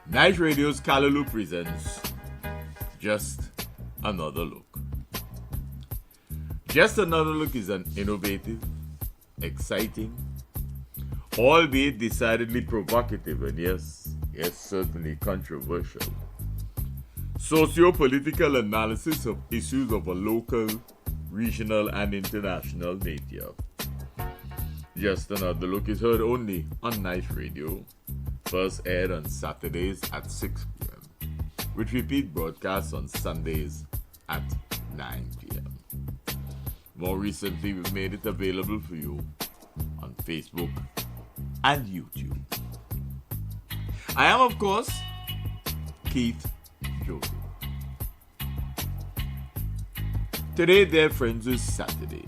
Nice Radio's Callaloo presents Just Another Look. Just Another Look is an innovative, exciting, albeit decidedly provocative and yes, certainly controversial, socio-political analysis of issues of a local, regional, and international nature. Just Another Look is heard only on Nice Radio. First aired on Saturdays at 6 p.m. with repeat broadcasts on Sundays at 9 p.m. More recently, we've made it available for you on Facebook and YouTube. I am, of course, Keith Joseph. Today, dear friends, is Saturday.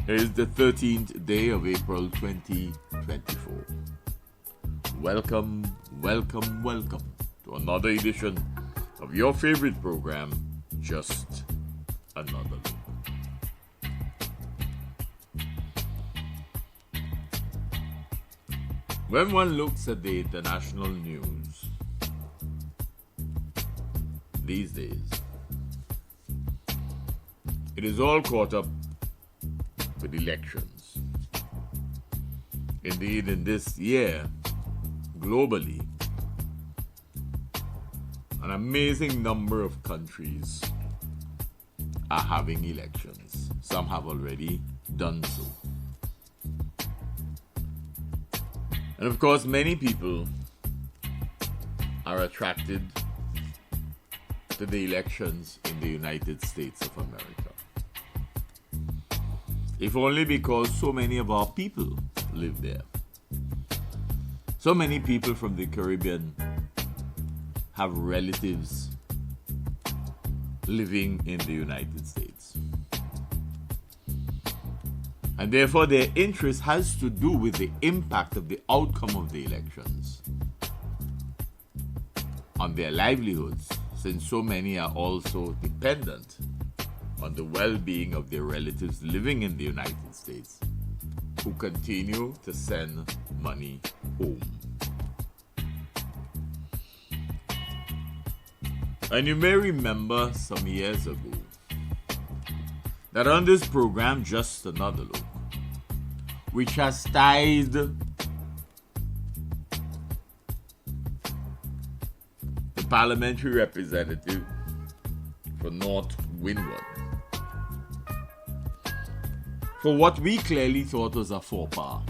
It is the 13th day of April 2024. Welcome to another edition of your favorite program, Just Another Look. When one looks at the international news these days, it is all caught up with elections. Indeed, in this year, globally, an amazing number of countries are having elections. Some have already done so. And of course, many people are attracted to the elections in the United States of America. If only because so many of our people live there. So many people from the Caribbean have relatives living in the United States. And therefore their interest has to do with the impact of the outcome of the elections on their livelihoods, since so many are also dependent on the well-being of their relatives living in the United States who continue to send money home. And you may remember some years ago that on this program, Just Another Look, we chastised the parliamentary representative for North Windward for what we clearly thought was a faux pas.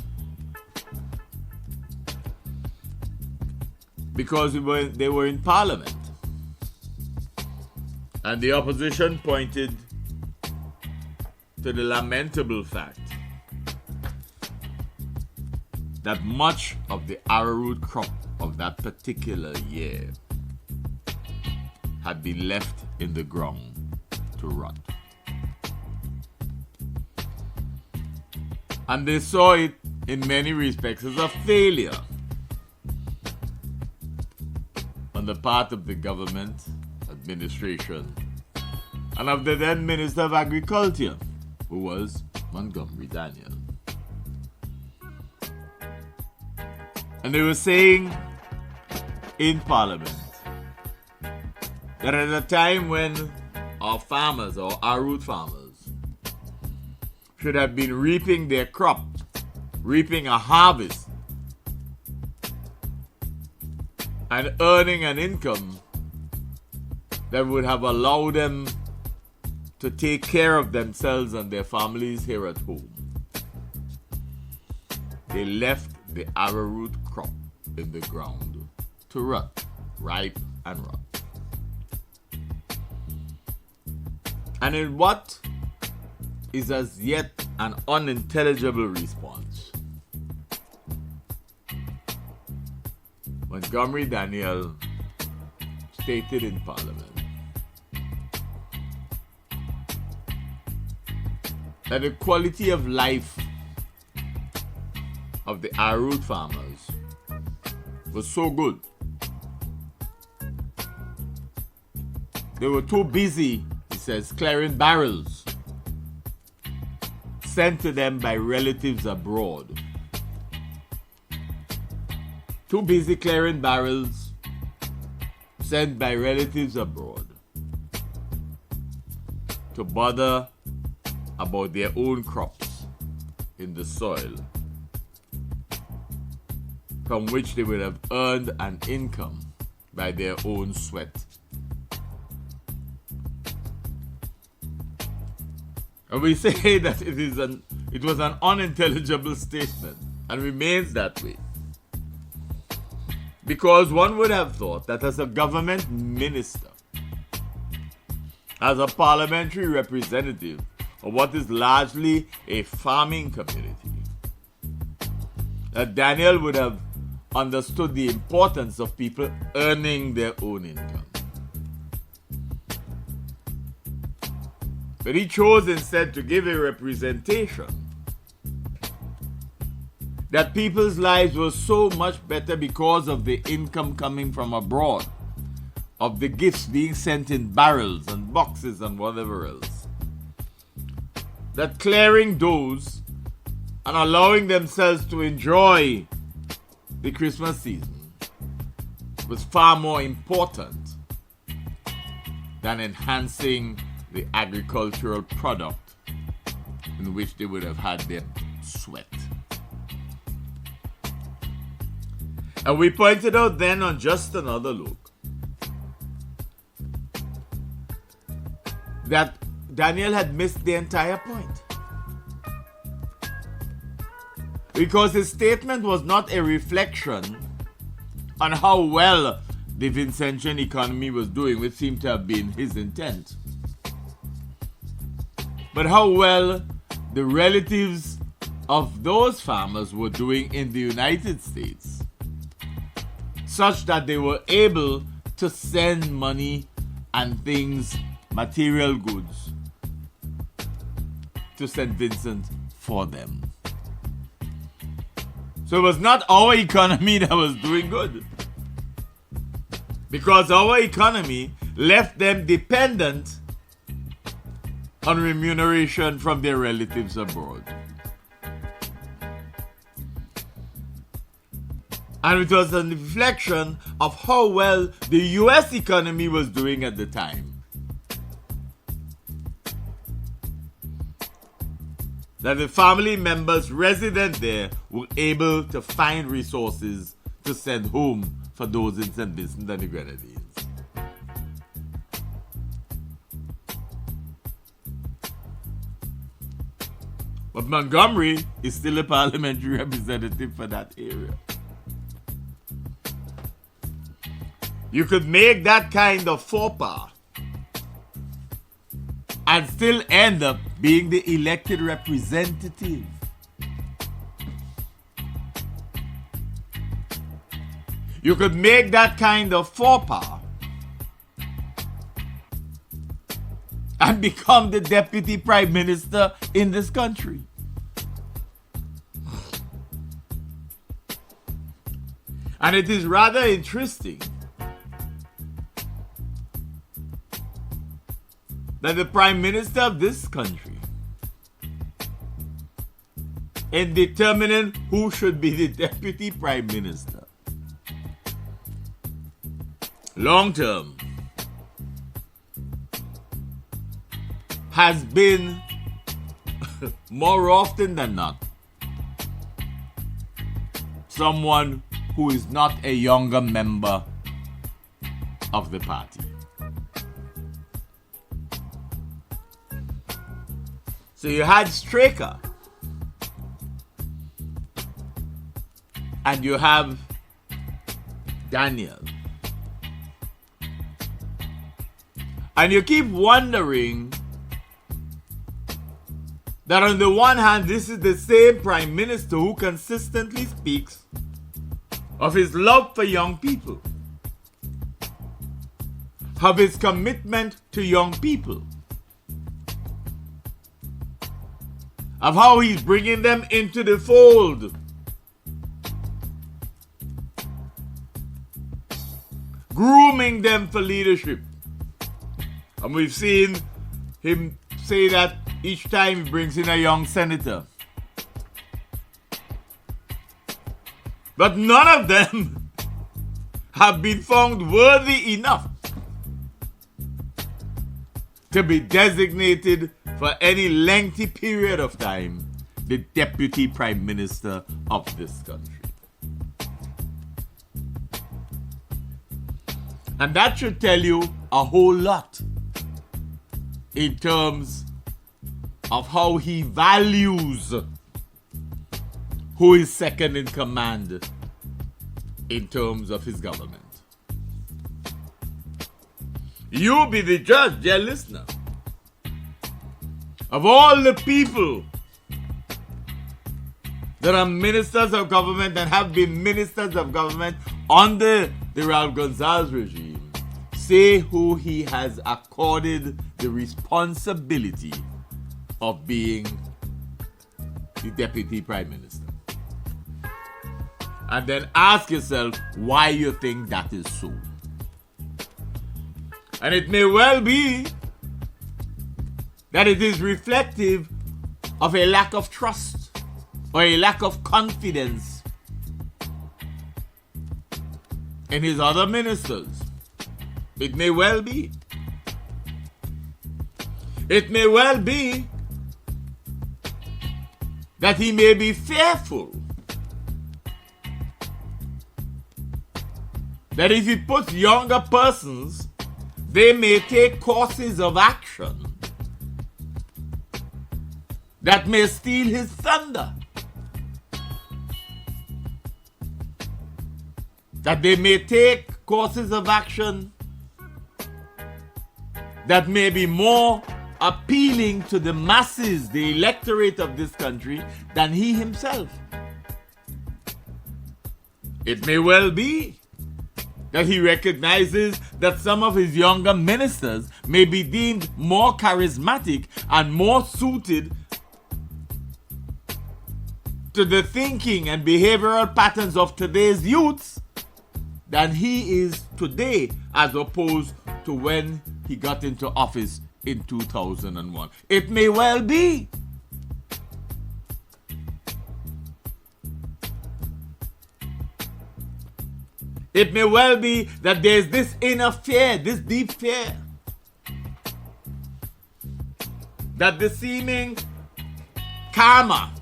Because they were in Parliament. And the opposition pointed to the lamentable fact that much of the arrowroot crop of that particular year had been left in the ground to rot. And they saw it in many respects as a failure on the part of the government, administration, and of the then Minister of Agriculture, who was Montgomery Daniel. And they were saying in Parliament that at a time when our farmers, or our root farmers, should have been reaping their crop, reaping a harvest, and earning an income that would have allowed them to take care of themselves and their families here at home. They left the arrowroot crop in the ground to rot, ripe and rot. And in what is as yet an unintelligible response, Montgomery Daniel stated in Parliament that the quality of life of the arrowroot farmers was so good They were too busy, he says, clearing barrels sent to them by relatives abroad. Too busy clearing barrels sent by relatives abroad to bother about their own crops in the soil from which they would have earned an income by their own sweat. And we say that it was an unintelligible statement and remains that way. Because one would have thought that as a government minister, as a parliamentary representative of what is largely a farming community, that Daniel would have understood the importance of people earning their own income. But he chose instead to give a representation that people's lives were so much better because of the income coming from abroad, of the gifts being sent in barrels and boxes and whatever else. That clearing those and allowing themselves to enjoy the Christmas season was far more important than enhancing the agricultural product in which they would have had their sweat. And we pointed out then on Just Another Look that Daniel had missed the entire point. Because his statement was not a reflection on how well the Vincentian economy was doing, which seemed to have been his intent, but how well the relatives of those farmers were doing in the United States, such that they were able to send money and things, material goods, to St. Vincent for them. So it was not our economy that was doing good, because our economy left them dependent on remuneration from their relatives abroad. And it was a reflection of how well the US economy was doing at the time that the family members resident there were able to find resources to send home for those in St. Vincent and the Grenadines. But Montgomery is still a parliamentary representative for that area. You could make that kind of faux pas and still end up being the elected representative. You could make that kind of faux pas and become the deputy prime minister in this country. And it is rather interesting that the prime minister of this country, in determining who should be the deputy prime minister, long term, has been more often than not someone who is not a younger member of the party. So you had Straker and you have Daniel. And you keep wondering that on the one hand, this is the same prime minister who consistently speaks of his love for young people, of his commitment to young people, of how he's bringing them into the fold, grooming them for leadership, And we've seen him say that each time he brings in a young senator. But none of them have been found worthy enough to be designated for any lengthy period of time the Deputy Prime Minister of this country. And that should tell you a whole lot in terms of how he values who is second in command in terms of his government. You be the judge, dear listener, of all the people that are ministers of government and have been ministers of government under the Raul Gonzalez regime. Say who he has accorded the responsibility of being the Deputy Prime Minister. And then ask yourself why you think that is so. And it may well be that it is reflective of a lack of trust or a lack of confidence in his other ministers. It may well be. It may well be that he may be fearful that if he puts younger persons, they may take courses of action that may steal his thunder. That they may take courses of action that may be more appealing to the masses, the electorate of this country, than he himself. It may well be that he recognizes that some of his younger ministers may be deemed more charismatic and more suited to the thinking and behavioral patterns of today's youths than he is today, as opposed to when he got into office in 2001. It may well be. It may well be that there's this inner fear, this deep fear, that the seeming karma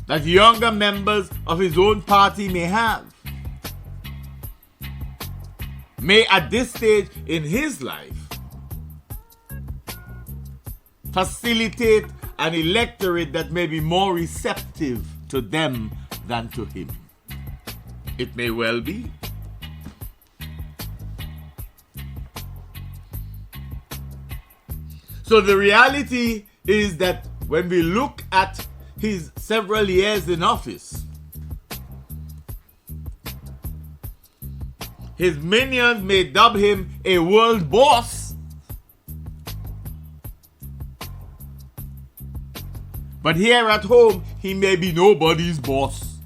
that younger members of his own party may have may at this stage in his life facilitate an electorate that may be more receptive to them than to him. It may well be. So the reality is that when we look at his several years in office, his minions may dub him a world boss, but here at home he may be nobody's boss,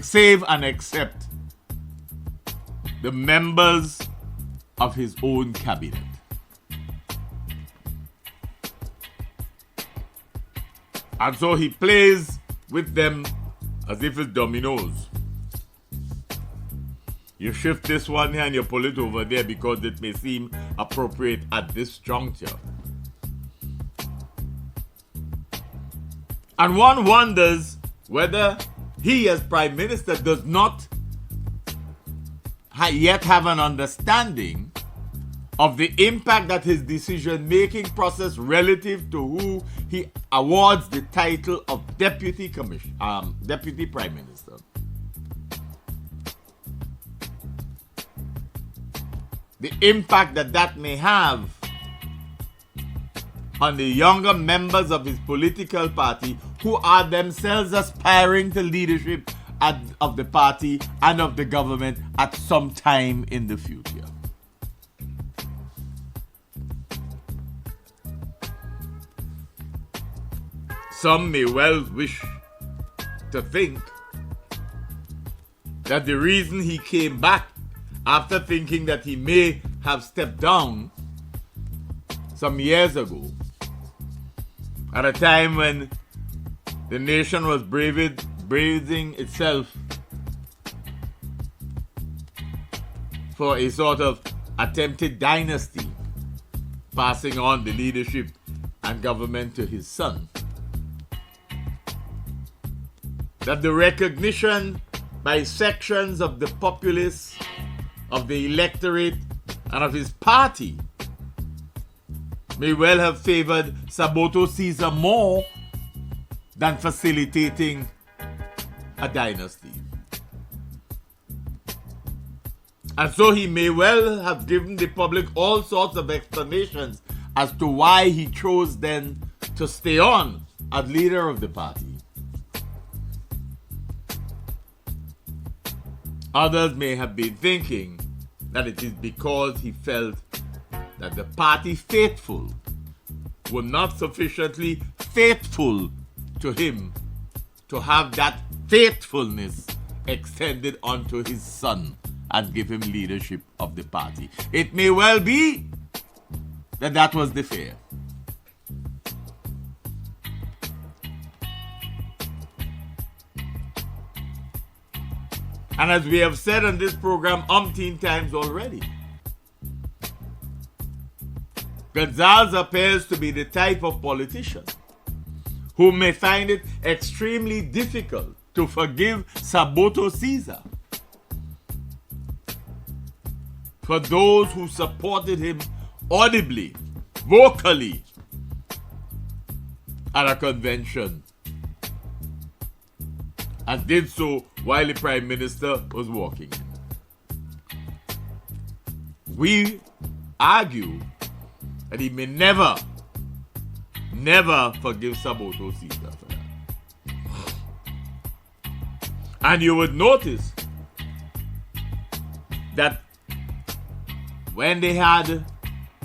save and except the members of his own cabinet. And so he plays with them as if it's dominoes. You shift this one here and you pull it over there because it may seem appropriate at this juncture. And one wonders whether he as Prime Minister does not yet have an understanding of the impact that his decision-making process relative to who he awards the title of Deputy Prime Minister the impact that may have on the younger members of his political party who are themselves aspiring to leadership of the party and of the government at some time in the future. Some may well wish to think that the reason he came back after thinking that he may have stepped down some years ago, at a time when the nation was bracing itself for a sort of attempted dynasty, passing on the leadership and government to his son, that the recognition by sections of the populace, of the electorate, and of his party may well have favored Saboto Caesar more than facilitating a dynasty. And so he may well have given the public all sorts of explanations as to why he chose then to stay on as leader of the party. Others may have been thinking that it is because he felt that the party faithful were not sufficiently faithful to him to have that faithfulness extended onto his son and give him leadership of the party. It may well be that that was the fear. And as we have said on this program umpteen times already, Gonzales appears to be the type of politician who may find it extremely difficult to forgive Saboto Caesar for those who supported him audibly, vocally, at a convention, and did so while the Prime Minister was walking in. We argue that he may never forgive Saboto Caesar for that. And you would notice that when they had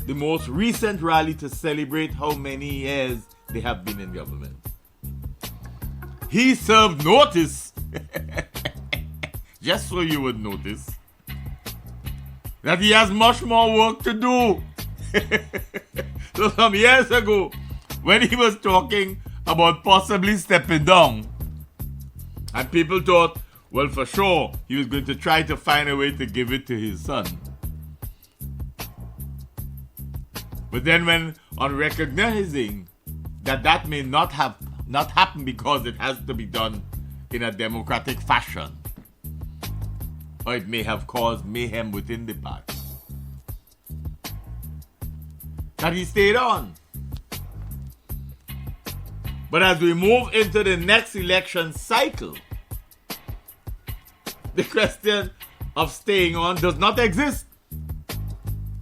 the most recent rally to celebrate how many years they have been in government, he served notice, just so you would notice, that he has much more work to do. So some years ago, when he was talking about possibly stepping down, and people thought, well, for sure, he was going to try to find a way to give it to his son. But then when, on recognizing that that may not happen because it has to be done in a democratic fashion, or it may have caused mayhem within the party, that he stayed on. But as we move into the next election cycle, the question of staying on does not exist,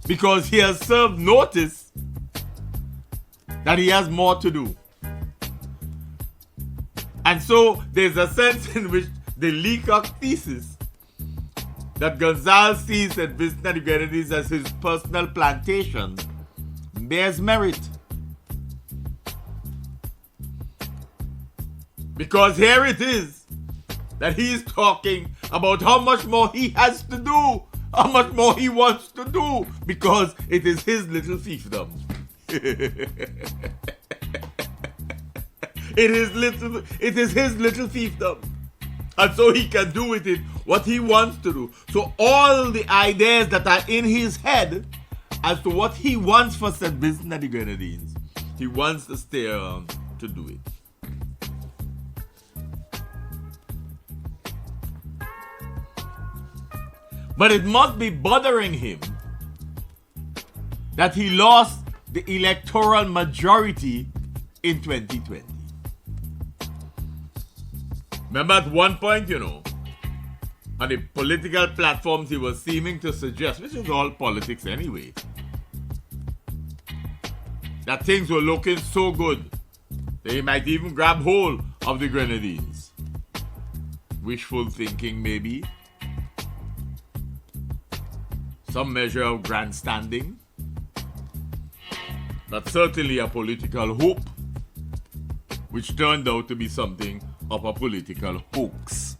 because he has served notice that he has more to do. And so there's a sense in which the Leacock thesis that Gonzales sees St. Vincent and the Grenadines as his personal plantation bears merit. Because here it is that he is talking about how much more he has to do, how much more he wants to do, because it is his little fiefdom. It is his little fiefdom. And so he can do with it what he wants to do. So all the ideas that are in his head as to what he wants for St. Vincent and the Grenadines, he wants to stay around to do it. But it must be bothering him that he lost the electoral majority in 2020. Remember at one point, on the political platforms he was seeming to suggest, which is all politics anyway, that things were looking so good that he might even grab hold of the Grenadines. Wishful thinking, maybe. Some measure of grandstanding. But certainly a political hope, which turned out to be something of a political hoax.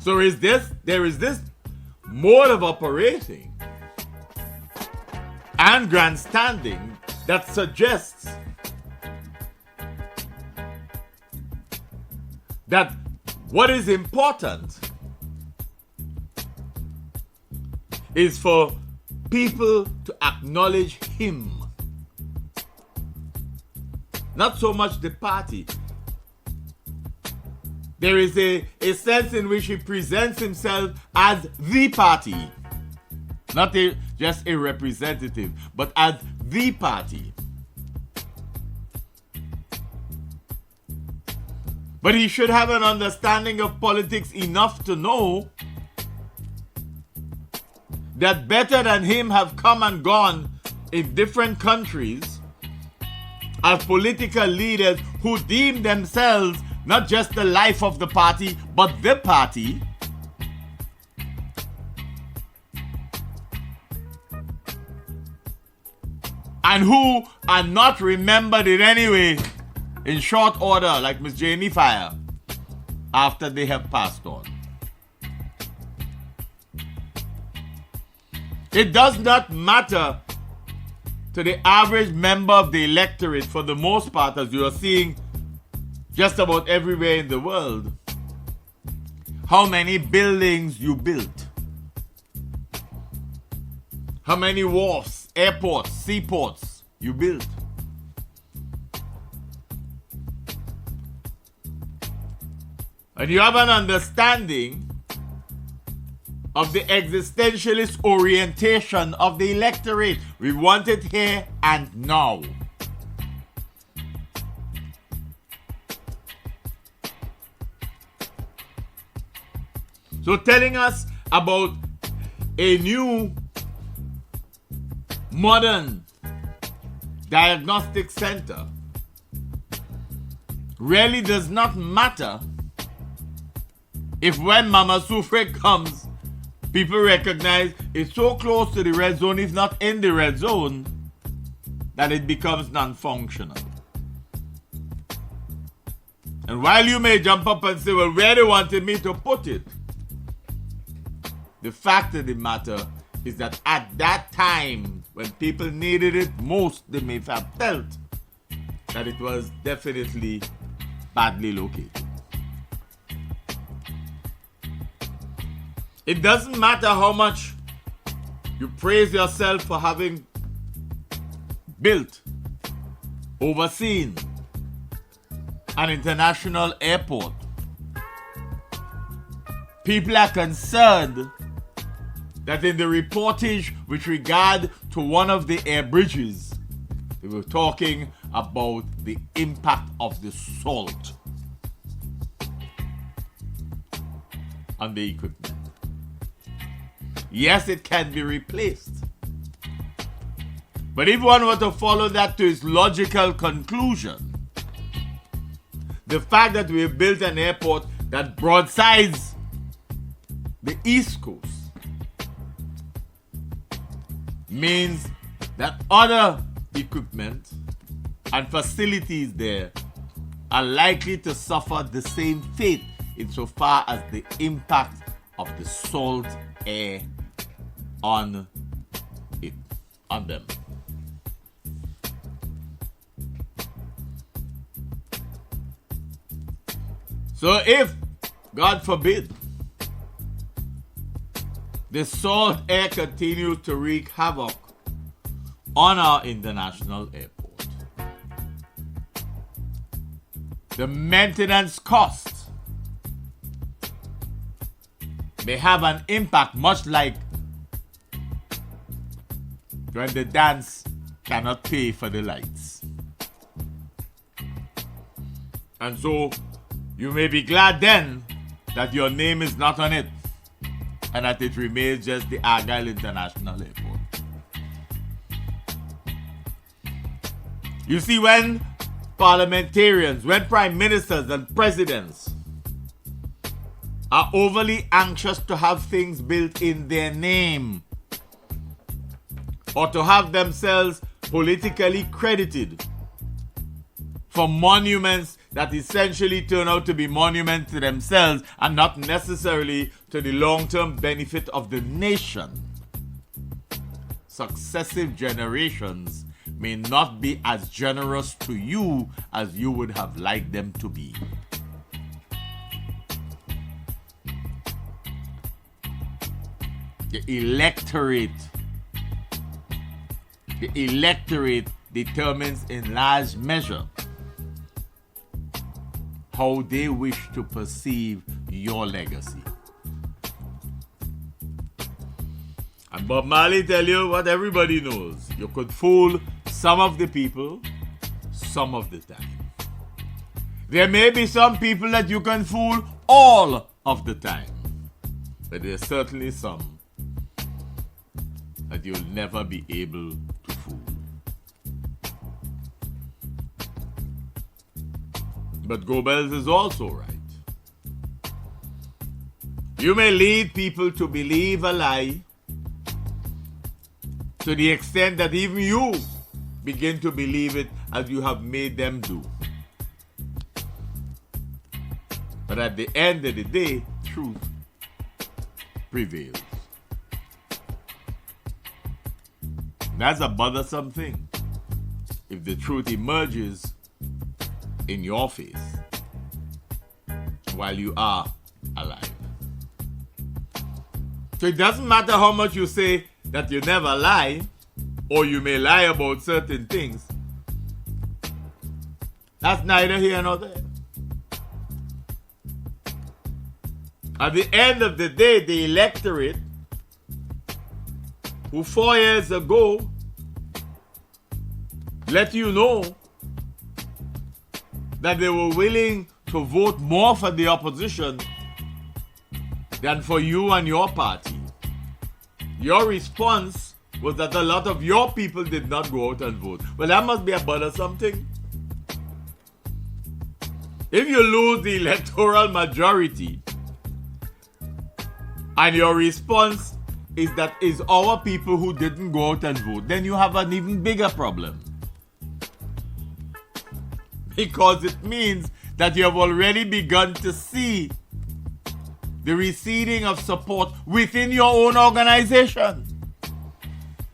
So there is this mode of operating and grandstanding that suggests that what is important is for people to acknowledge him, not so much the party. There is a sense in which he presents himself as the party, not just a representative, but as the party. But he should have an understanding of politics enough to know that better than him have come and gone in different countries as political leaders who deem themselves not just the life of the party, but the party. And who are not remembered in any way in short order, like Miss Janie Fire, after they have passed on. It does not matter to the average member of the electorate, for the most part, as you are seeing just about everywhere in the world, how many buildings you built, how many wharfs, airports, seaports you built. And you have an understanding of the existentialist orientation of the electorate. We want it here and now. So telling us about a new modern diagnostic center really does not matter if when Mama Sufre comes, people recognize it's so close to the red zone, if not in the red zone, that it becomes non-functional. And while you may jump up and say, well, where they wanted me to put it, the fact of the matter is that at that time, when people needed it most, they may have felt that it was definitely badly located. It doesn't matter how much you praise yourself for having built, overseen an international airport. People are concerned that in the reportage with regard to one of the air bridges, they were talking about the impact of the salt on the equipment. Yes, it can be replaced. But if one were to follow that to its logical conclusion, the fact that we have built an airport that broadsides the East Coast means that other equipment and facilities there are likely to suffer the same fate insofar as the impact of the salt air on them. So if, God forbid, the salt air continues to wreak havoc on our international airport, the maintenance cost may have an impact, much like when the dance cannot pay for the lights. And so you may be glad then that your name is not on it and that it remains just the Argyle International Airport. You see, when parliamentarians, when prime ministers and presidents are overly anxious to have things built in their name or to have themselves politically credited for monuments that essentially turn out to be monuments to themselves and not necessarily to the long-term benefit of the nation. Successive generations may not be as generous to you as you would have liked them to be. The electorate determines in large measure how they wish to perceive your legacy. And Bob Marley tell you what everybody knows. You could fool some of the people, some of the time. There may be some people that you can fool all of the time. But there's certainly some that you'll never be able to fool. But Goebbels is also right. You may lead people to believe a lie to the extent that even you begin to believe it as you have made them do. But at the end of the day, truth prevails. That's a bothersome thing if the truth emerges in your face while you are alive. So it doesn't matter how much you say that you never lie, or you may lie about certain things. That's neither here nor there. At the end of the day, the electorate who 4 years ago let you know that they were willing to vote more for the opposition than for you and your party. Your response was that a lot of your people did not go out and vote. Well, that must be a bothersome thing. If you lose the electoral majority and your response is that it's our people who didn't go out and vote, then you have an even bigger problem. Because it means that you have already begun to see the receding of support within your own organization.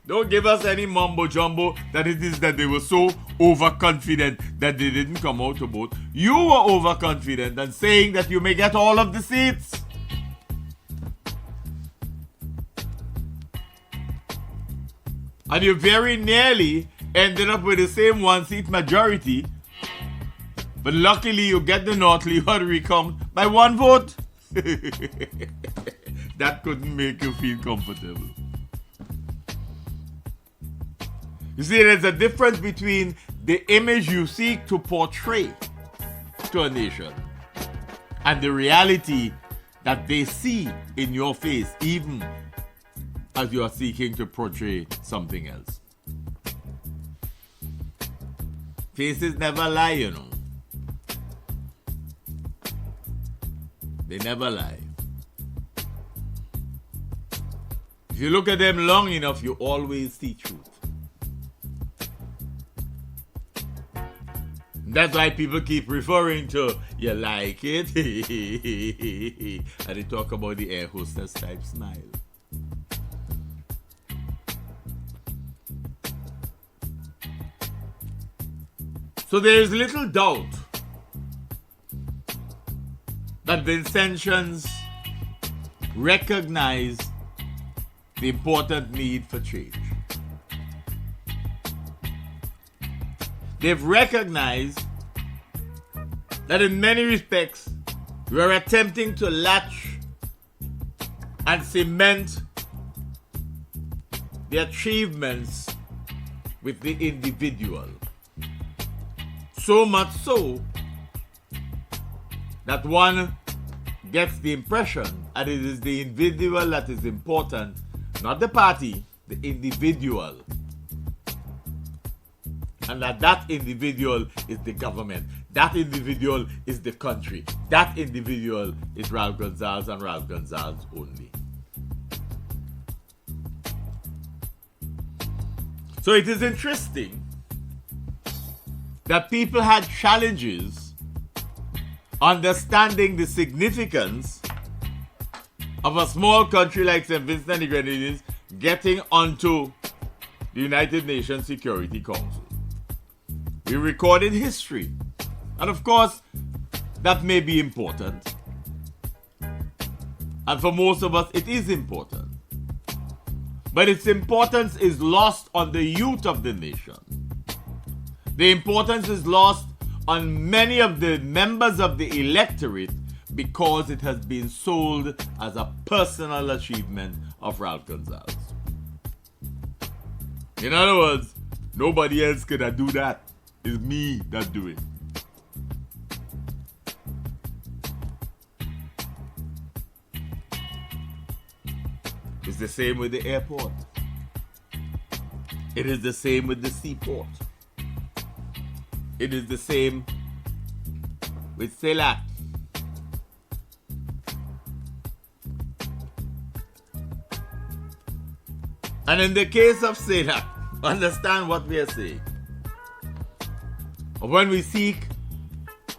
Don't give us any mumbo jumbo that it is that they were so overconfident that they didn't come out to vote. You were overconfident and saying that you may get all of the seats. And you very nearly ended up with the same one-seat majority. But luckily you get the North-Lee recount by one vote. That couldn't make you feel comfortable. You see, there's a difference between the image you seek to portray to a nation and the reality that they see in your face, even as you are seeking to portray something else. Faces never lie, you know. They never lie. If you look at them long enough, you always see truth. That's why people keep referring to, you like it? And they talk about the air hostess type smile. So there is little doubt that Vincentians recognize the important need for change. They've recognized that in many respects, we're attempting to latch and cement the achievements with the individual. So much so that one gets the impression that it is the individual that is important, not the party, the individual. And that individual is the government. That individual is the country. That individual is Ralph Gonsalves and Ralph Gonsalves only. So it is interesting that people had challenges understanding the significance of a small country like St. Vincent and the Grenadines getting onto the United Nations Security Council. We recorded history. And of course, that may be important. And for most of us, it is important. But its importance is lost on the youth of the nation. The importance is lost on many of the members of the electorate because it has been sold as a personal achievement of Ralph Gonsalves. In other words, nobody else could do that. It's me that do it. It's the same with the airport. It is the same with the seaport. It is the same with CELAC. And in the case of CELAC, understand what we are saying. When we seek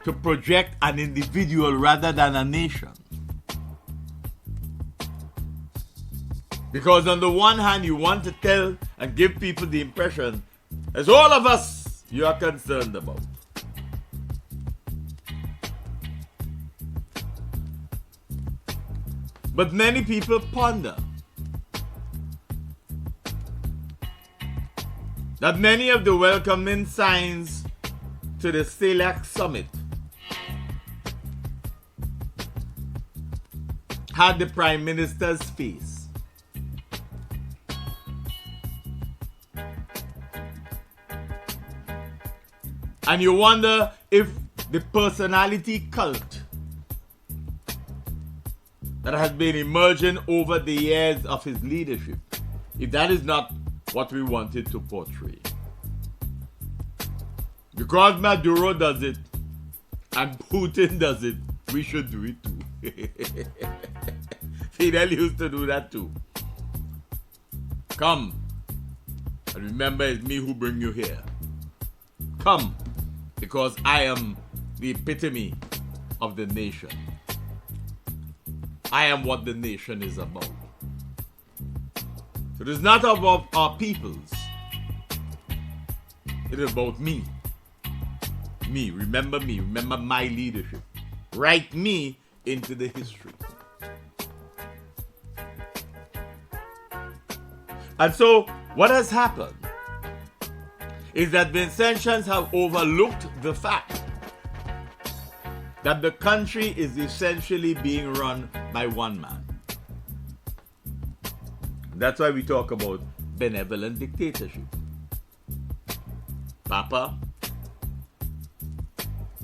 to project an individual rather than a nation. Because on the one hand, you want to tell and give people the impression as all of us you are concerned about. But many people ponder that many of the welcoming signs to the CELAC summit had the Prime Minister's face. And you wonder if the personality cult that has been emerging over the years of his leadership, if that is not what we wanted to portray. Because Maduro does it and Putin does it, we should do it too. Fidel used to do that too. Come. And remember, it's me who bring you here. Come. Because I am the epitome of the nation. I am what the nation is about. So it is not about our peoples. It is about me. Me, remember my leadership. Write me into the history. And so, what has happened is that Vincentians have overlooked the fact that the country is essentially being run by one man. That's why we talk about benevolent dictatorship. Papa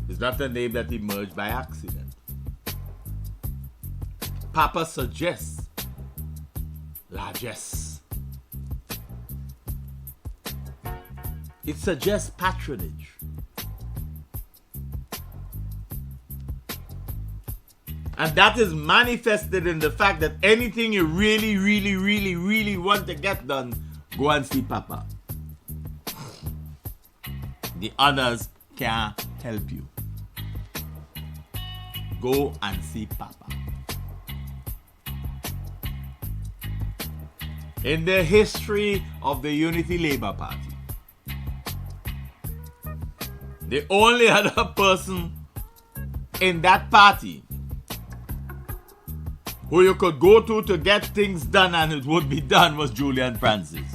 is not a name that emerged by accident. Papa suggests largesse. It suggests patronage. And that is manifested in the fact that anything you really want to get done, go and see Papa. The others can't help you. Go and see Papa. In the history of the Unity Labour Party, the only other person in that party who you could go to get things done and it would be done was Julian Francis.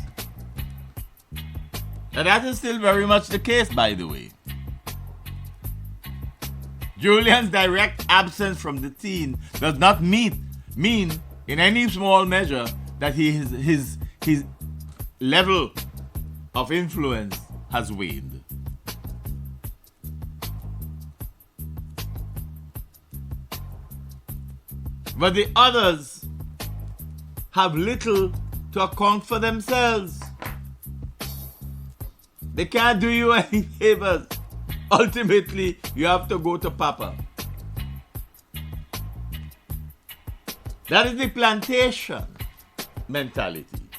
And that is still very much the case, by the way. Julian's direct absence from the scene does not mean in any small measure that his level of influence has waned. But the others have little to account for themselves. They can't do you any favors. Ultimately, you have to go to Papa. That is the plantation mentality.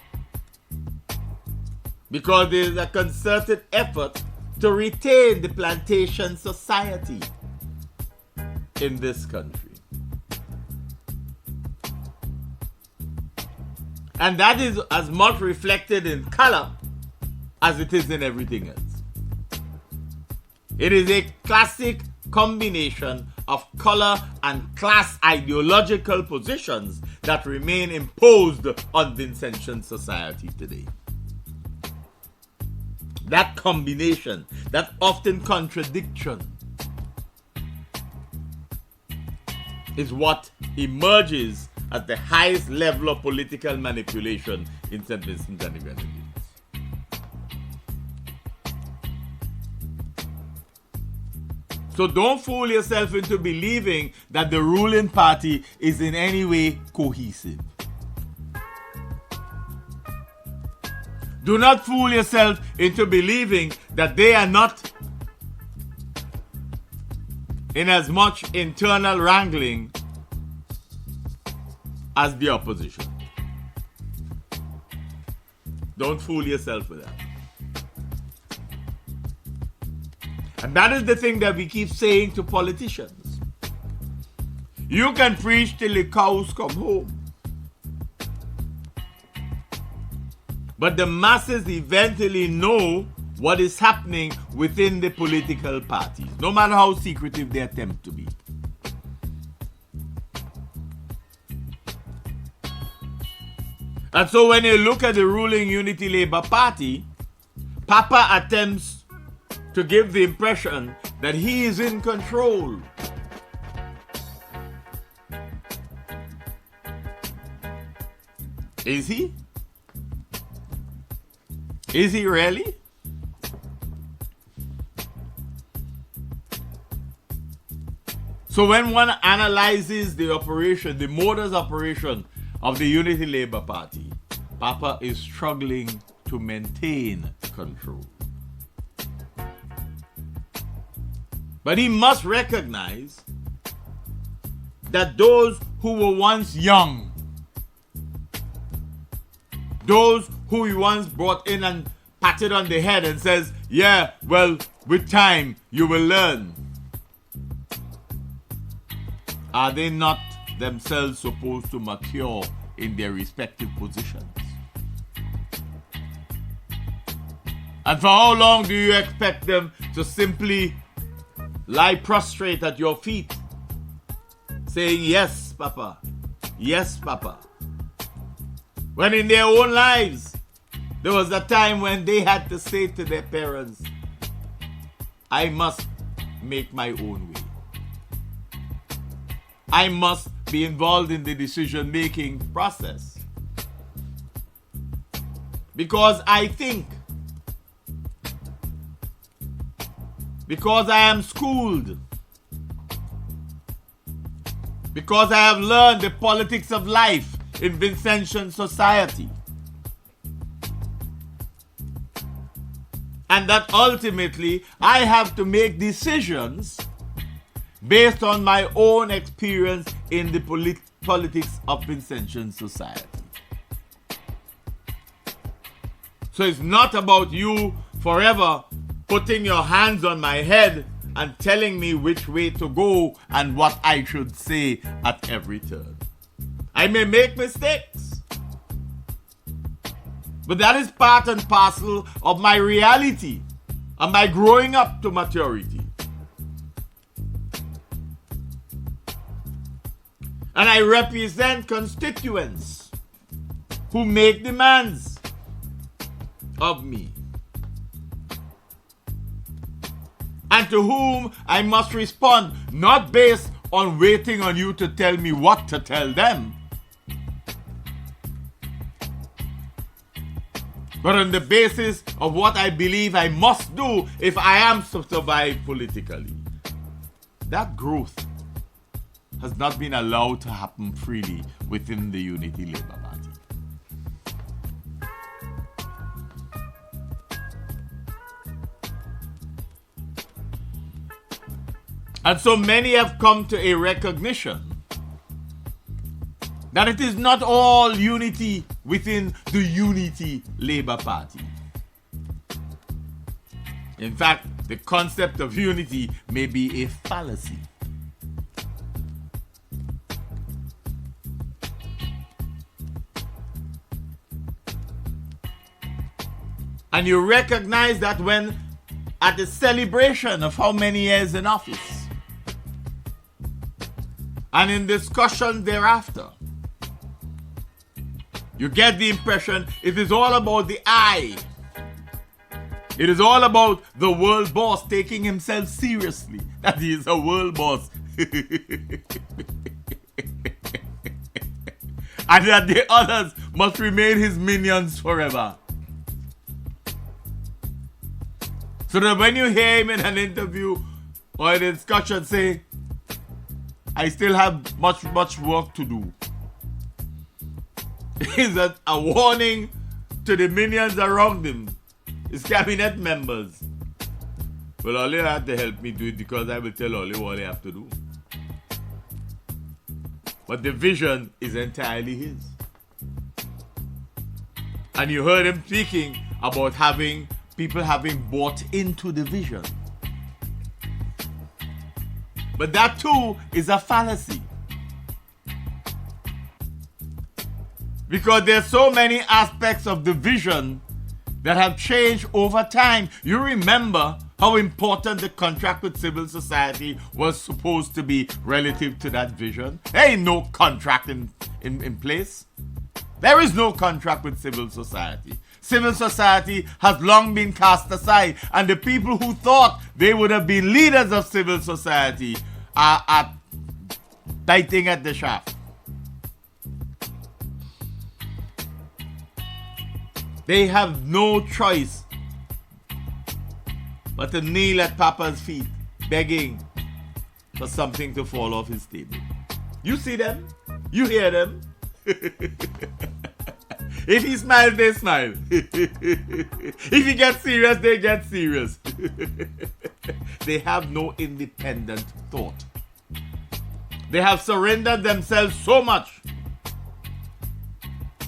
Because there is a concerted effort to retain the plantation society in this country. And that is as much reflected in color as it is in everything else. It is a classic combination of color and class ideological positions that remain imposed on Vincentian society today. That combination, that often contradiction, is what emerges as the highest level of political manipulation in St. Vincent and the Grenadines. So don't fool yourself into believing that the ruling party is in any way cohesive. Do not fool yourself into believing that they are not in as much internal wrangling as the opposition. Don't fool yourself with that. And that is the thing that we keep saying to politicians. You can preach till the cows come home, but the masses eventually know what is happening within the political parties, no matter how secretive they attempt to be. And so when you look at the ruling Unity Labour Party, Papa attempts to give the impression that he is in control. Is he? Is he really? So when one analyzes the operation, the modus operation of the Unity Labour Party, Papa is struggling to maintain control. But he must recognize that those who were once young, those who he once brought in and patted on the head and says, yeah, well, with time you will learn. Are they not themselves supposed to mature in their respective positions? And for how long do you expect them to simply lie prostrate at your feet, saying, yes, Papa, yes, Papa? When in their own lives, there was a time when they had to say to their parents, I must make my own way. I must be involved in the decision-making process. Because I think, because I am schooled, because I have learned the politics of life in Vincentian society, and that ultimately I have to make decisions based on my own experience in the politics of Vincentian society. So it's not about you forever putting your hands on my head and telling me which way to go and what I should say at every turn. I may make mistakes, but that is part and parcel of my reality and my growing up to maturity. And I represent constituents who make demands of me, and to whom I must respond, not based on waiting on you to tell me what to tell them, but on the basis of what I believe I must do if I am to survive politically. That growth has not been allowed to happen freely within the Unity Labour Party. And so many have come to a recognition that it is not all unity within the Unity Labour Party. In fact, the concept of unity may be a fallacy. And you recognize that when at the celebration of how many years in office and in discussion thereafter, you get the impression it is all about the I. It is all about the world boss taking himself seriously, that he is a world boss. And that the others must remain his minions forever. So that when you hear him in an interview or in a discussion say, I still have much work to do, is that a warning to the minions around him, his cabinet members. Well, Ollie had to help me do it because I will tell Ollie what I have to do. But the vision is entirely his. And you heard him speaking about people having bought into the vision. But that too is a fallacy. Because there's so many aspects of the vision that have changed over time. You remember how important the contract with civil society was supposed to be relative to that vision? There ain't no contract in place. There is no contract with civil society. Civil society has long been cast aside, and the people who thought they would have been leaders of civil society are biting at the shaft. They have no choice but to kneel at Papa's feet, begging for something to fall off his table. You see them? You hear them? If he smiles, they smile. If he gets serious, they get serious. They have no independent thought. They have surrendered themselves so much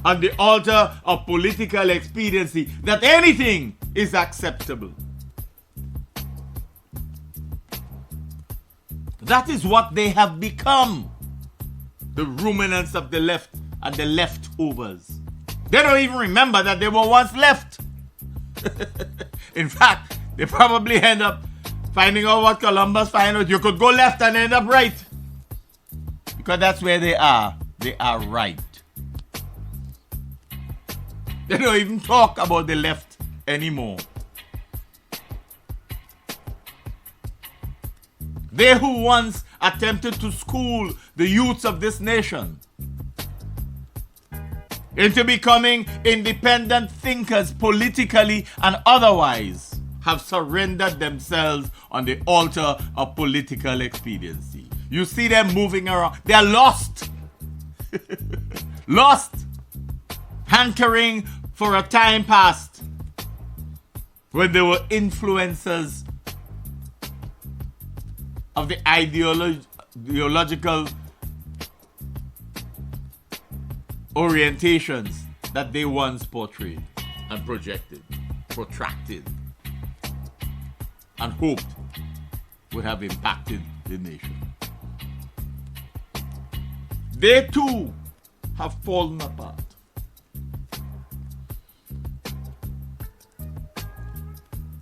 on the altar of political expediency that anything is acceptable. That is what they have become. The ruminants of the left and the leftovers. They don't even remember that they were once left. In fact, they probably end up finding out what Columbus found out. You could go left and end up right. Because that's where they are. They are right. They don't even talk about the left anymore. They who once attempted to school the youths of this nation into becoming independent thinkers politically and otherwise have surrendered themselves on the altar of political expediency. You see them moving around. They're lost. Lost. Hankering for a time past when they were influencers of the ideological orientations that they once portrayed and projected, protracted, and hoped would have impacted the nation. They too have fallen apart.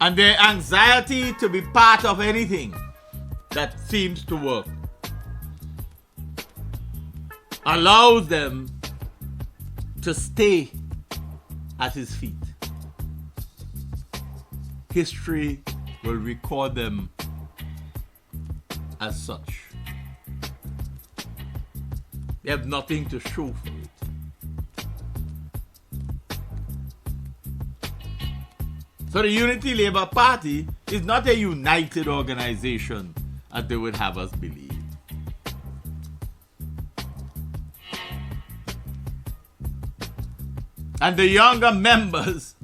And their anxiety to be part of anything that seems to work allows them to stay at his feet. History will record them as such. They have nothing to show for it. So the Unity Labour Party is not a united organization as they would have us believe. And the younger members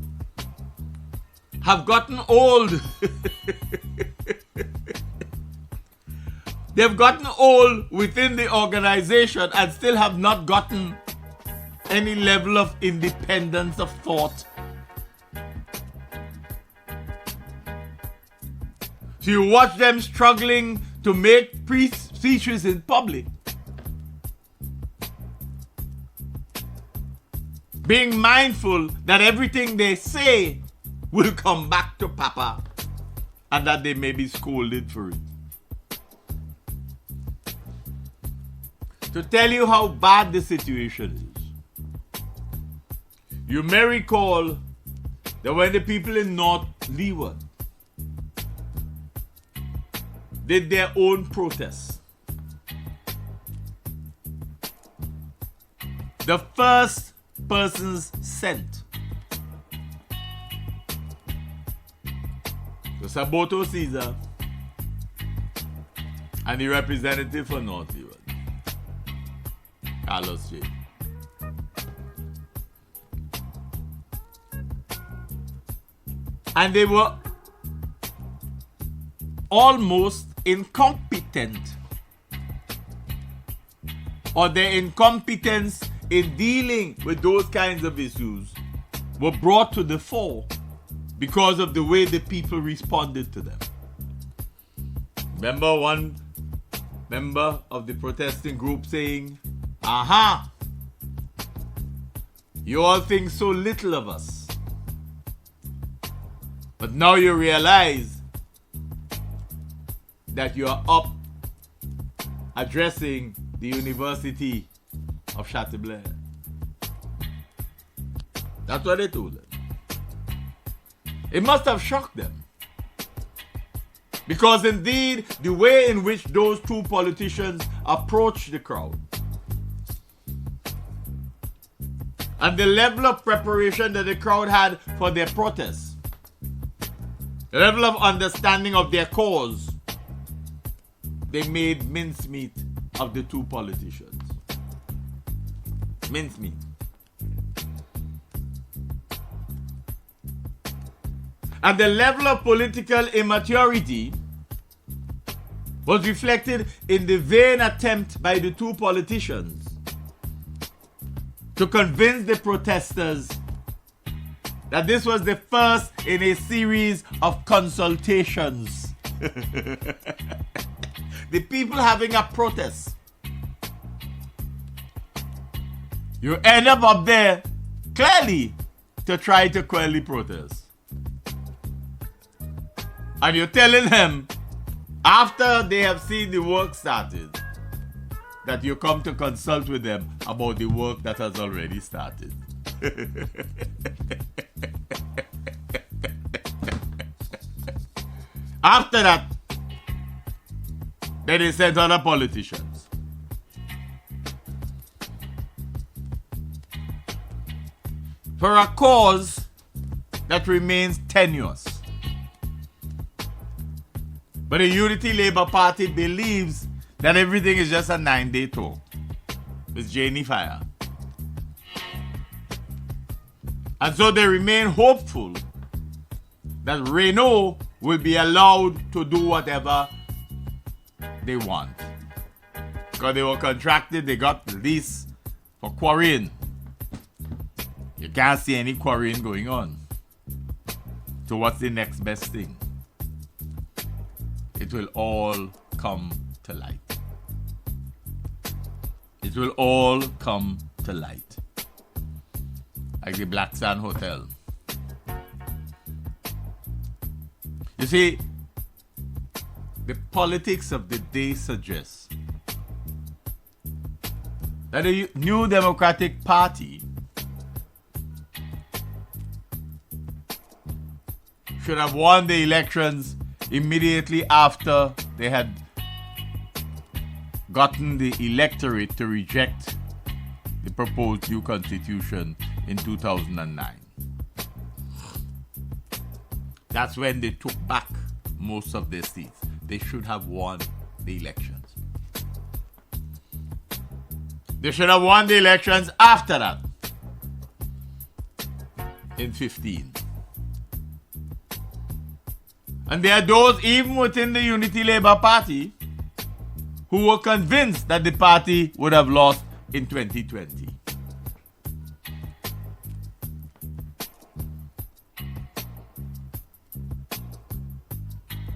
have gotten old. They've gotten old within the organization and still have not gotten any level of independence of thought. So you watch them struggling to make speeches in public, being mindful that everything they say will come back to Papa and that they may be scolded for it. To tell you how bad the situation is, you may recall that when the people in North Leeward did their own protests, the first persons sent to Saboto Caesar and the representative for North Leeward, Carlos J. And they were almost incompetent, or their incompetence in dealing with those kinds of issues were brought to the fore because of the way the people responded to them. Remember one member of the protesting group saying, "Aha! You all think so little of us. But now you realize that you are up addressing the University of Chateaubriand." That's what they told them. It must have shocked them. Because indeed, the way in which those two politicians approached the crowd and the level of preparation that the crowd had for their protests, the level of understanding of their cause, they made mincemeat of the two politicians. Mincemeat. And the level of political immaturity was reflected in the vain attempt by the two politicians to convince the protesters that this was the first in a series of consultations. The people having a protest. You end up there clearly to try to quell the protest. And you're telling them, after they have seen the work started, that you come to consult with them about the work that has already started. After that, then they sent other politicians. For a cause that remains tenuous. But the Unity Labour Party believes that everything is just a 9-day tour. It's Janey Fire. And so they remain hopeful that Renault will be allowed to do whatever they want. Because they were contracted, they got the lease for quarrying. You can't see any quarrying going on. So what's the next best thing? It will all come to light. It will all come to light. Like the Black Sand Hotel. You see, the politics of the day suggests that the New Democratic Party should have won the elections immediately after they had gotten the electorate to reject the proposed new constitution in 2009. That's when they took back most of their seats. They should have won the elections. They should have won the elections after that, in 15. And there are those even within the Unity Labour Party who were convinced that the party would have lost in 2020.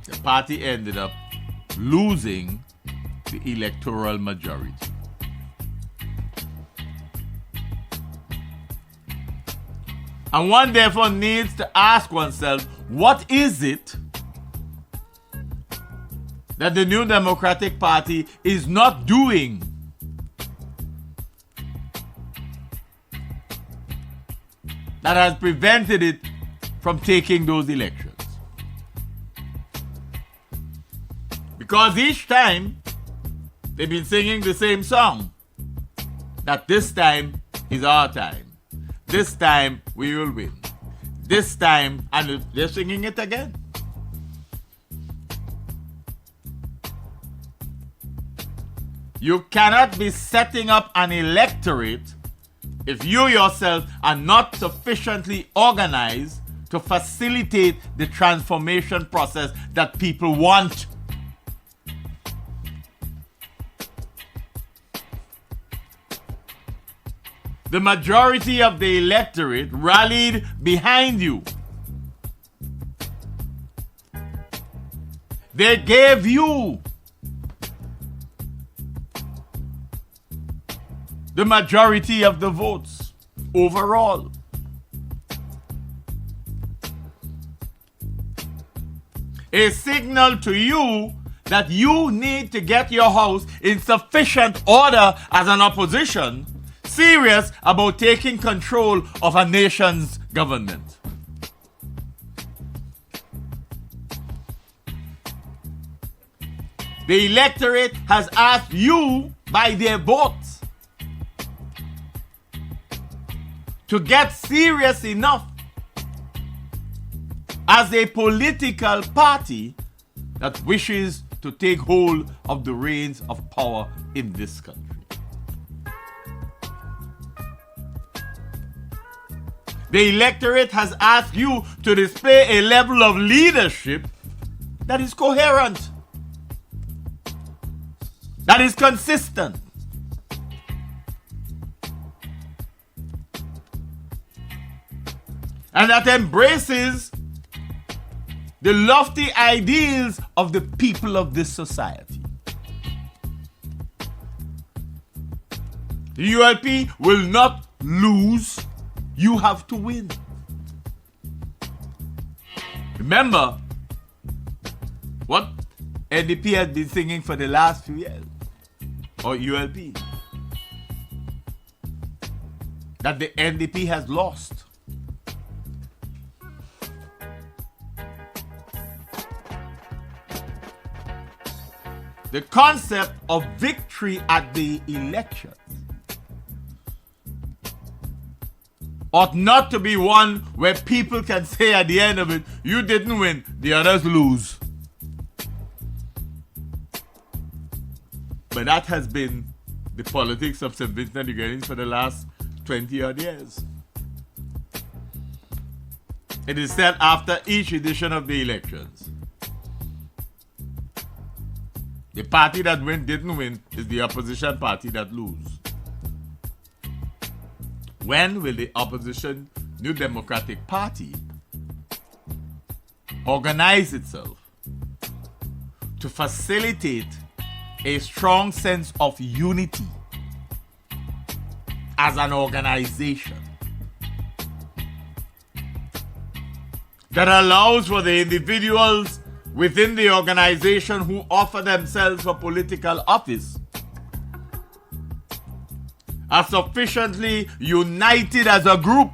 The party ended up losing the electoral majority. And one therefore needs to ask oneself, what is it that the New Democratic Party is not doing that has prevented it from taking those elections? Because each time they've been singing the same song, that this time is our time. This time we will win. This time, and they're singing it again. You cannot be setting up an electorate if you yourself are not sufficiently organized to facilitate the transformation process that people want. The majority of the electorate rallied behind you. They gave you the majority of the votes overall. A signal to you that you need to get your house in sufficient order as an opposition, serious about taking control of a nation's government. The electorate has asked you by their votes to get serious enough as a political party that wishes to take hold of the reins of power in this country. The electorate has asked you to display a level of leadership that is coherent, that is consistent, and that embraces the lofty ideals of the people of this society. The ULP will not lose. You have to win. Remember what NDP has been singing for the last few years, or ULP, that the NDP has lost. The concept of victory at the election ought not to be one where people can say at the end of it, you didn't win, the others lose. But that has been the politics of St. Vincent and the Grenadines for the last 20 odd years. It is said after each edition of the elections, the party that didn't win is the opposition party that lose. When will the opposition New Democratic Party organize itself to facilitate a strong sense of unity as an organization that allows for the individuals within the organization who offer themselves for political office are sufficiently united as a group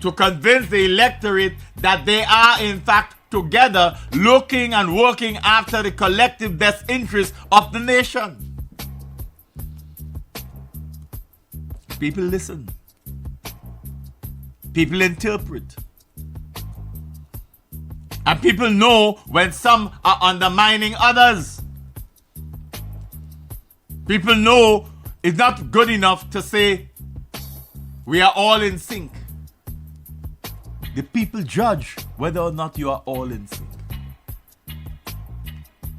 to convince the electorate that they are in fact together looking and working after the collective best interest of the nation. People listen. People interpret. And people know when some are undermining others. People know it's not good enough to say we are all in sync. The people judge whether or not you are all in sync.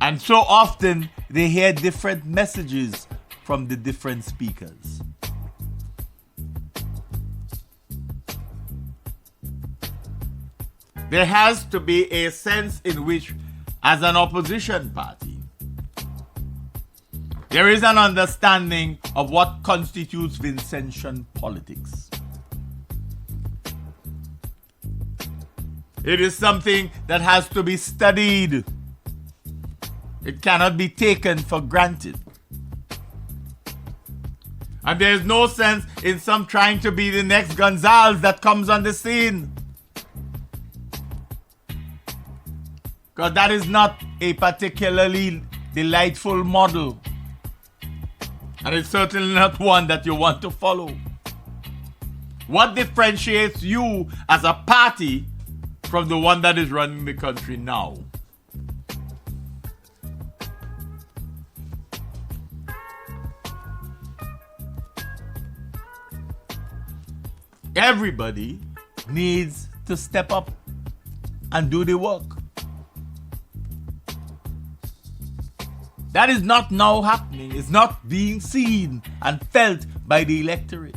And so often they hear different messages from the different speakers. There has to be a sense in which, as an opposition party, there is an understanding of what constitutes Vincentian politics. It is something that has to be studied. It cannot be taken for granted. And there is no sense in some trying to be the next Gonzales that comes on the scene. Because that is not a particularly delightful model. And it's certainly not one that you want to follow. What differentiates you as a party from the one that is running the country now? Everybody needs to step up and do the work. That is not now happening. It's not being seen and felt by the electorate.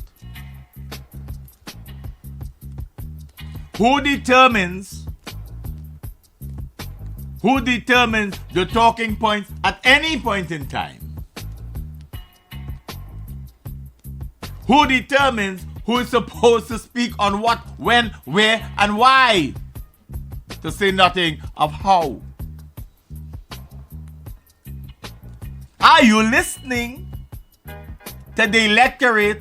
Who determines the talking points at any point in time? Who determines who is supposed to speak on what, when, where, and why? To say nothing of how. Are you listening to the electorate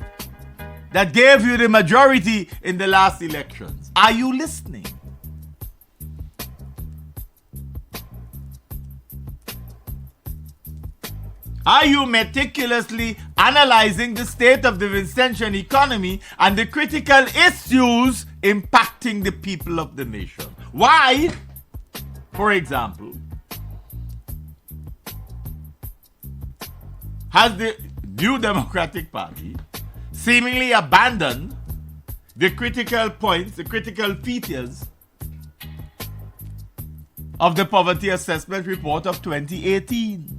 that gave you the majority in the last elections? Are you listening? Are you meticulously analyzing the state of the Vincentian economy and the critical issues impacting the people of the nation? Why, for example, has the New Democratic Party seemingly abandoned the critical points, the critical features of the Poverty Assessment Report of 2018?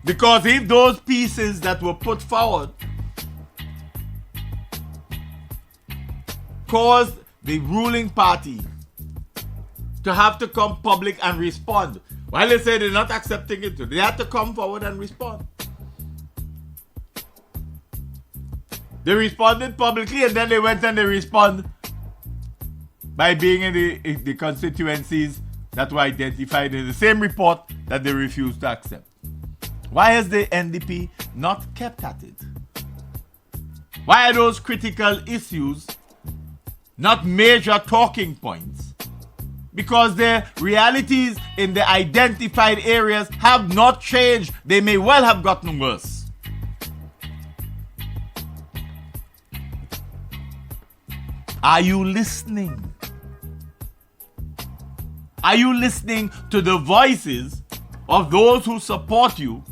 Because if those pieces that were put forward caused the ruling party to have to come public and respond, while they say they're not accepting it, they have to come forward and respond. They responded publicly and then they went and they respond by being in the constituencies that were identified in the same report that they refused to accept. Why has the NDP not kept at it? Why are those critical issues not major talking points? Because the realities in the identified areas have not changed. They may well have gotten worse. Are you listening? Are you listening to the voices of those who support you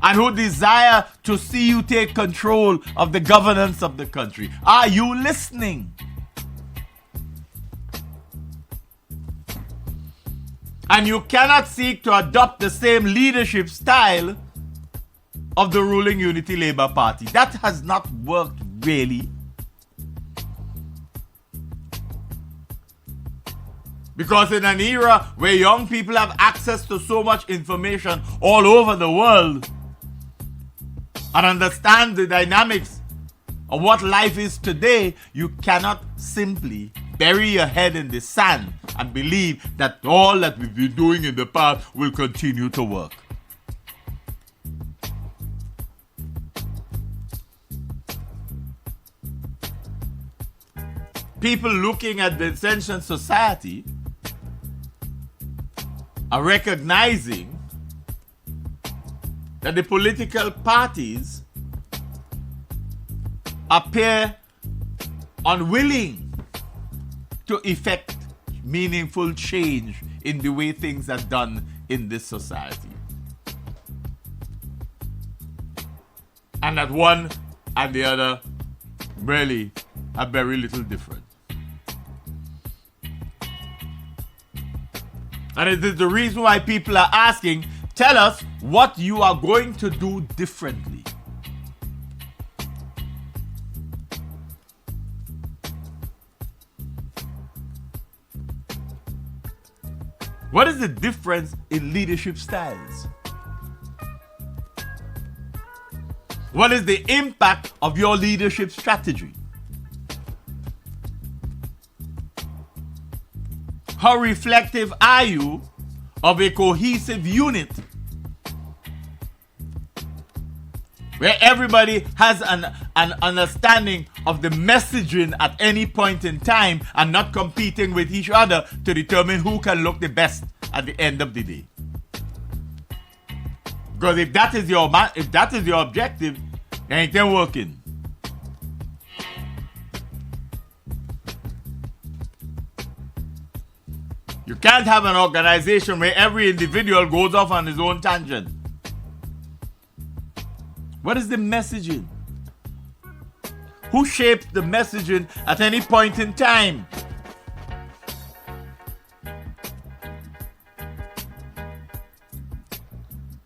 and who desire to see you take control of the governance of the country? Are you listening? And you cannot seek to adopt the same leadership style of the ruling Unity Labour Party. That has not worked really. Because in an era where young people have access to so much information all over the world and understand the dynamics of what life is today, you cannot simply bury your head in the sand and believe that all that we've been doing in the past will continue to work. People looking at the Vincentian society are recognizing that the political parties appear unwilling to effect meaningful change in the way things are done in this society. And that one and the other really are very little different. And it is the reason why people are asking, tell us what you are going to do differently. What is the difference in leadership styles? What is the impact of your leadership strategy? How reflective are you of a cohesive unit where everybody has an understanding of the messaging at any point in time and not competing with each other to determine who can look the best at the end of the day? Because if that is your objective, it ain't working. You can't have an organization where every individual goes off on his own tangent. What is the messaging? Who shaped the messaging at any point in time?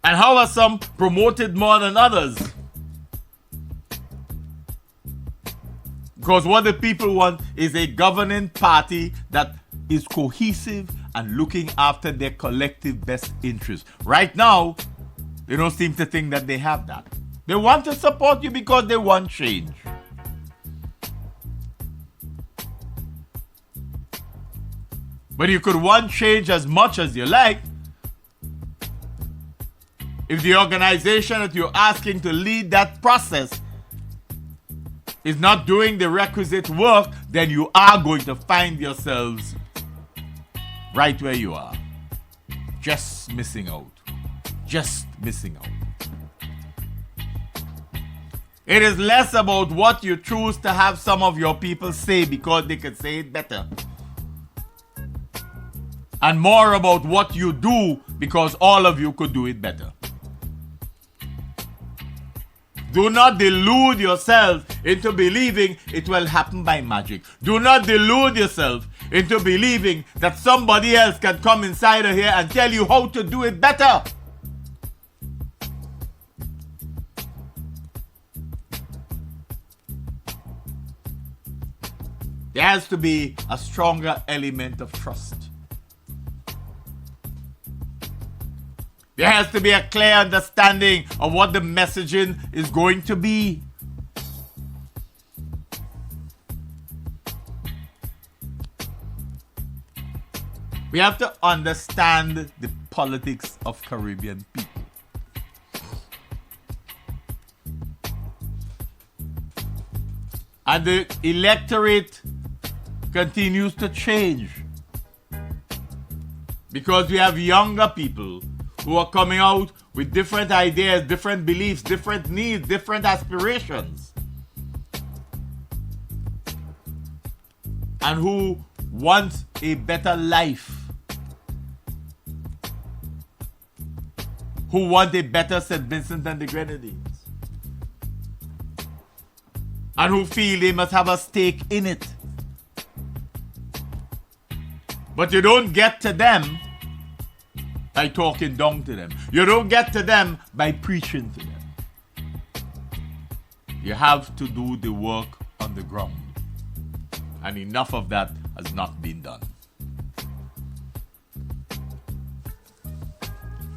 And how are some promoted more than others? Because what the people want is a governing party that is cohesive and looking after their collective best interests. Right now, they don't seem to think that they have that. They want to support you because they want change. But you could want change as much as you like. If the organization that you're asking to lead that process is not doing the requisite work, then you are going to find yourselves right where you are. Just missing out. Just missing out. It is less about what you choose to have some of your people say because they could say it better, and more about what you do because all of you could do it better. Do not delude yourself into believing it will happen by magic. Do not delude yourself into believing that somebody else can come inside of here and tell you how to do it better. There has to be a stronger element of trust. There has to be a clear understanding of what the messaging is going to be. We have to understand the politics of Caribbean people. And the electorate continues to change because we have younger people who are coming out with different ideas, different beliefs, different needs, different aspirations, and who want a better life, who want a better St. Vincent and the Grenadines, and who feel they must have a stake in it. But you don't get to them by talking down to them. You don't get to them by preaching to them. You have to do the work on the ground. And enough of that has not been done.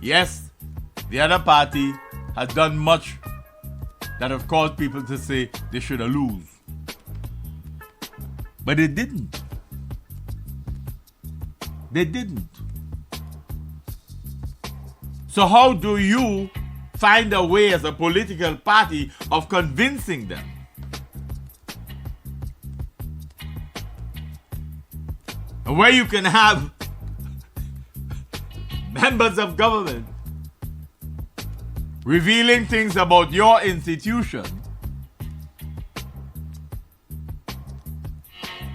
Yes, the other party has done much that have caused people to say they should have lose. But they didn't. They didn't. So how do you find a way as a political party of convincing them? And where you can have members of government revealing things about your institution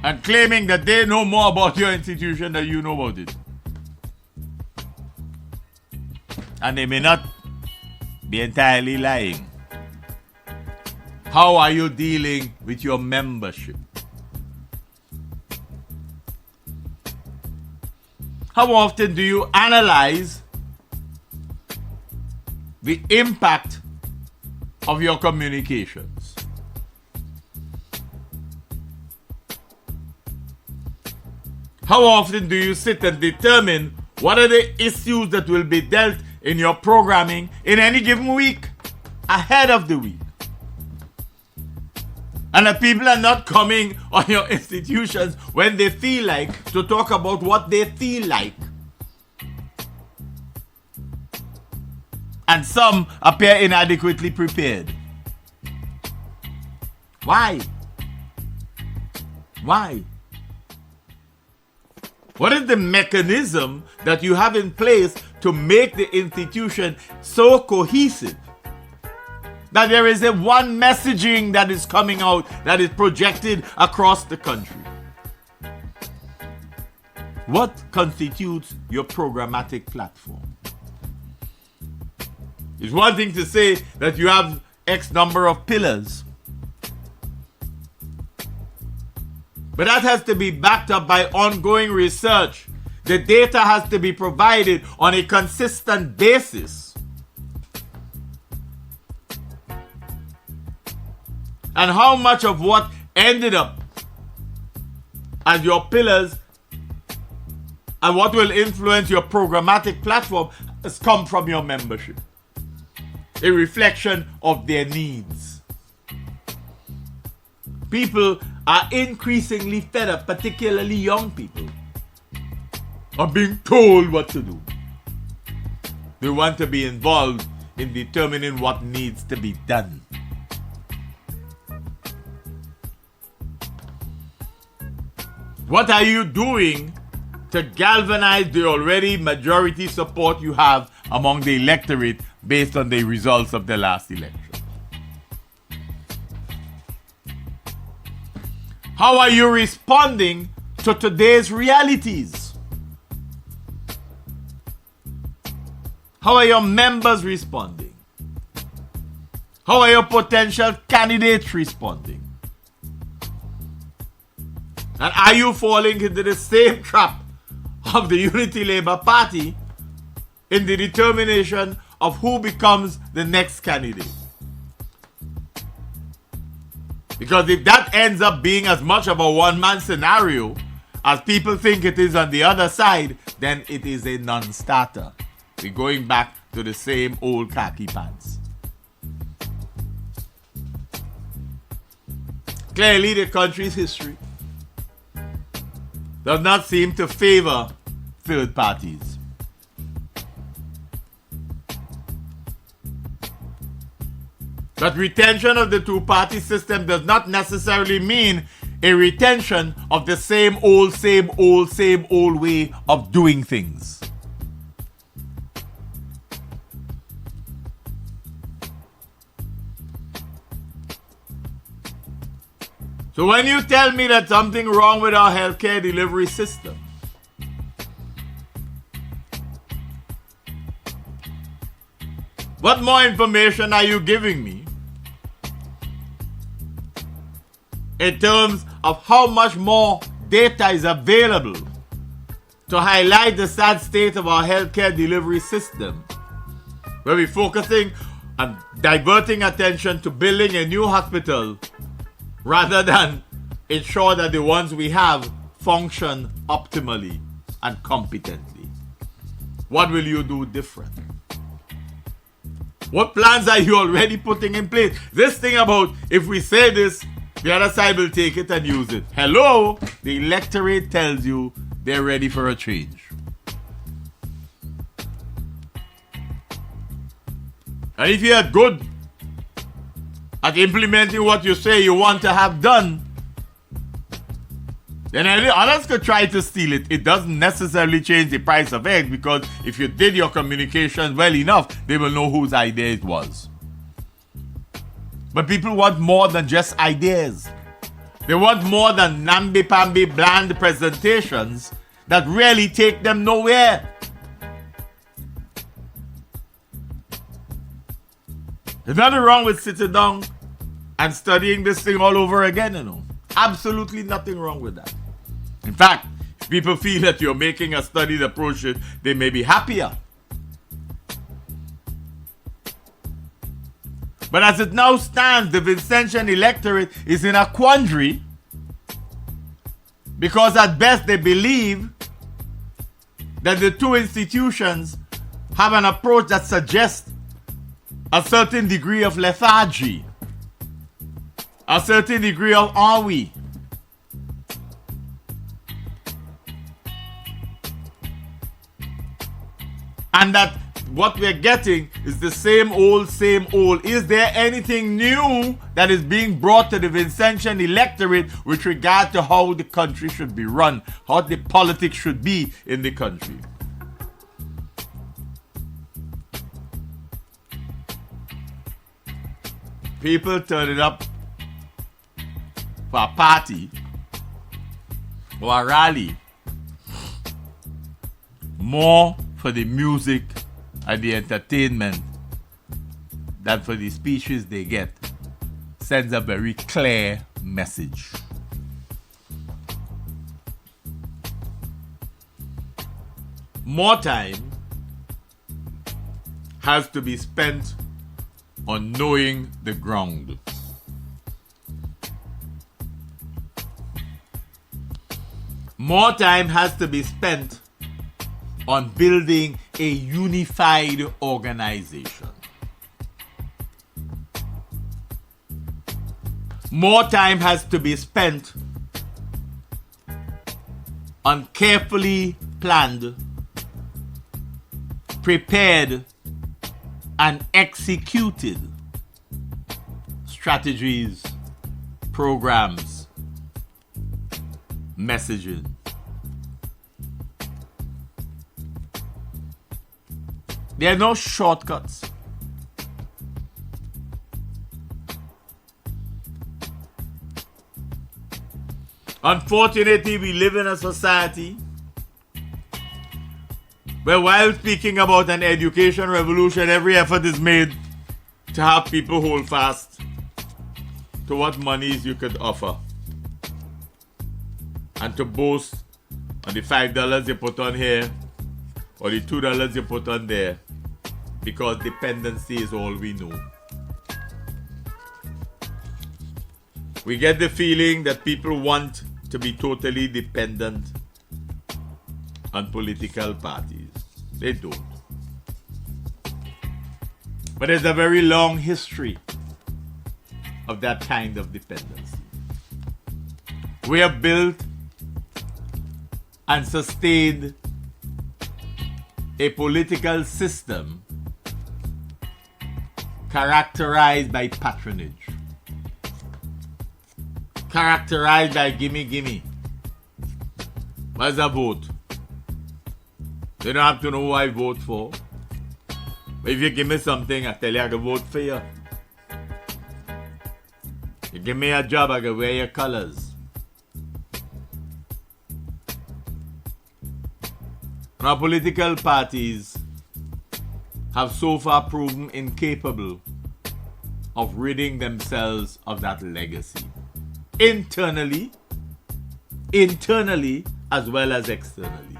and claiming that they know more about your institution than you know about it. And they may not be entirely lying. How are you dealing with your membership? How often do you analyze the impact of your communications? How often do you sit and determine What are the issues that will be dealt in your programming in any given week, ahead of the week? And the people are not coming on your institutions when they feel like to talk about what they feel like. And some appear inadequately prepared. Why? Why? What is the mechanism that you have in place to make the institution so cohesive that there is a one messaging that is coming out that is projected across the country? What constitutes your programmatic platform? It's one thing to say that you have X number of pillars, but that has to be backed up by ongoing research. The data has to be provided on a consistent basis. And how much of what ended up as your pillars and what will influence your programmatic platform has come from your membership. A reflection of their needs. People are increasingly fed up, particularly young people, of being told what to do. They want to be involved in determining what needs to be done. What are you doing to galvanize the already majority support you have among the electorate based on the results of the last election? How are you responding to today's realities? How are your members responding? How are your potential candidates responding? And are you falling into the same trap of the Unity Labour Party in the determination of who becomes the next candidate? Because if that ends up being as much of a one-man scenario as people think it is on the other side, then it is a non-starter. We're going back to the same old khaki pants. Clearly, the country's history does not seem to favor third parties. But retention of the two-party system does not necessarily mean a retention of the same old way of doing things. So when you tell me that something wrong with our healthcare delivery system, what more information are you giving me in terms of how much more data is available to highlight the sad state of our healthcare delivery system, where we're focusing on diverting attention to building a new hospital rather than ensure that the ones we have function optimally and competently? What will you do different? What plans are you already putting in place? This thing about if we say this, the other side will take it and use it. Hello? The electorate tells you they're ready for a change. And if you're good at implementing what you say you want to have done, then others could try to steal it. It doesn't necessarily change the price of eggs, because if you did your communications well enough, they will know whose idea it was. But people want more than just ideas. They want more than namby-pamby bland presentations that really take them nowhere. There's nothing wrong with sitting down and studying this thing all over again, you know. Absolutely nothing wrong with that. In fact, if people feel that you're making a studied approach, they may be happier. But as it now stands, the Vincentian electorate is in a quandary, because at best they believe that the two institutions have an approach that suggests a certain degree of lethargy, a certain degree of ennui. And that what we're getting is the same old, same old. Is there anything new that is being brought to the Vincentian electorate with regard to how the country should be run, how the politics should be in the country? People turning up for a party or a rally more for the music and the entertainment than for the speeches they get sends a very clear message. More time has to be spent on knowing the ground. More time has to be spent on building a unified organization. More time has to be spent on carefully planned, prepared, and executed strategies, programs, messaging. There are no shortcuts. Unfortunately, we live in a society where, while speaking about an education revolution, every effort is made to have people hold fast to what monies you could offer and to boast on the $5 you put on here or the $2 you put on there, because dependency is all we know. We get the feeling that people want to be totally dependent on political parties. They don't. But there's a very long history of that kind of dependency. We have built and sustained a political system characterized by patronage, characterized by gimme gimme. What's a vote? They don't have to know who I vote for. But if you give me something, I tell you I can vote for you. You give me a job, I can wear your colors. And our political parties have so far proven incapable of ridding themselves of that legacy. Internally as well as externally.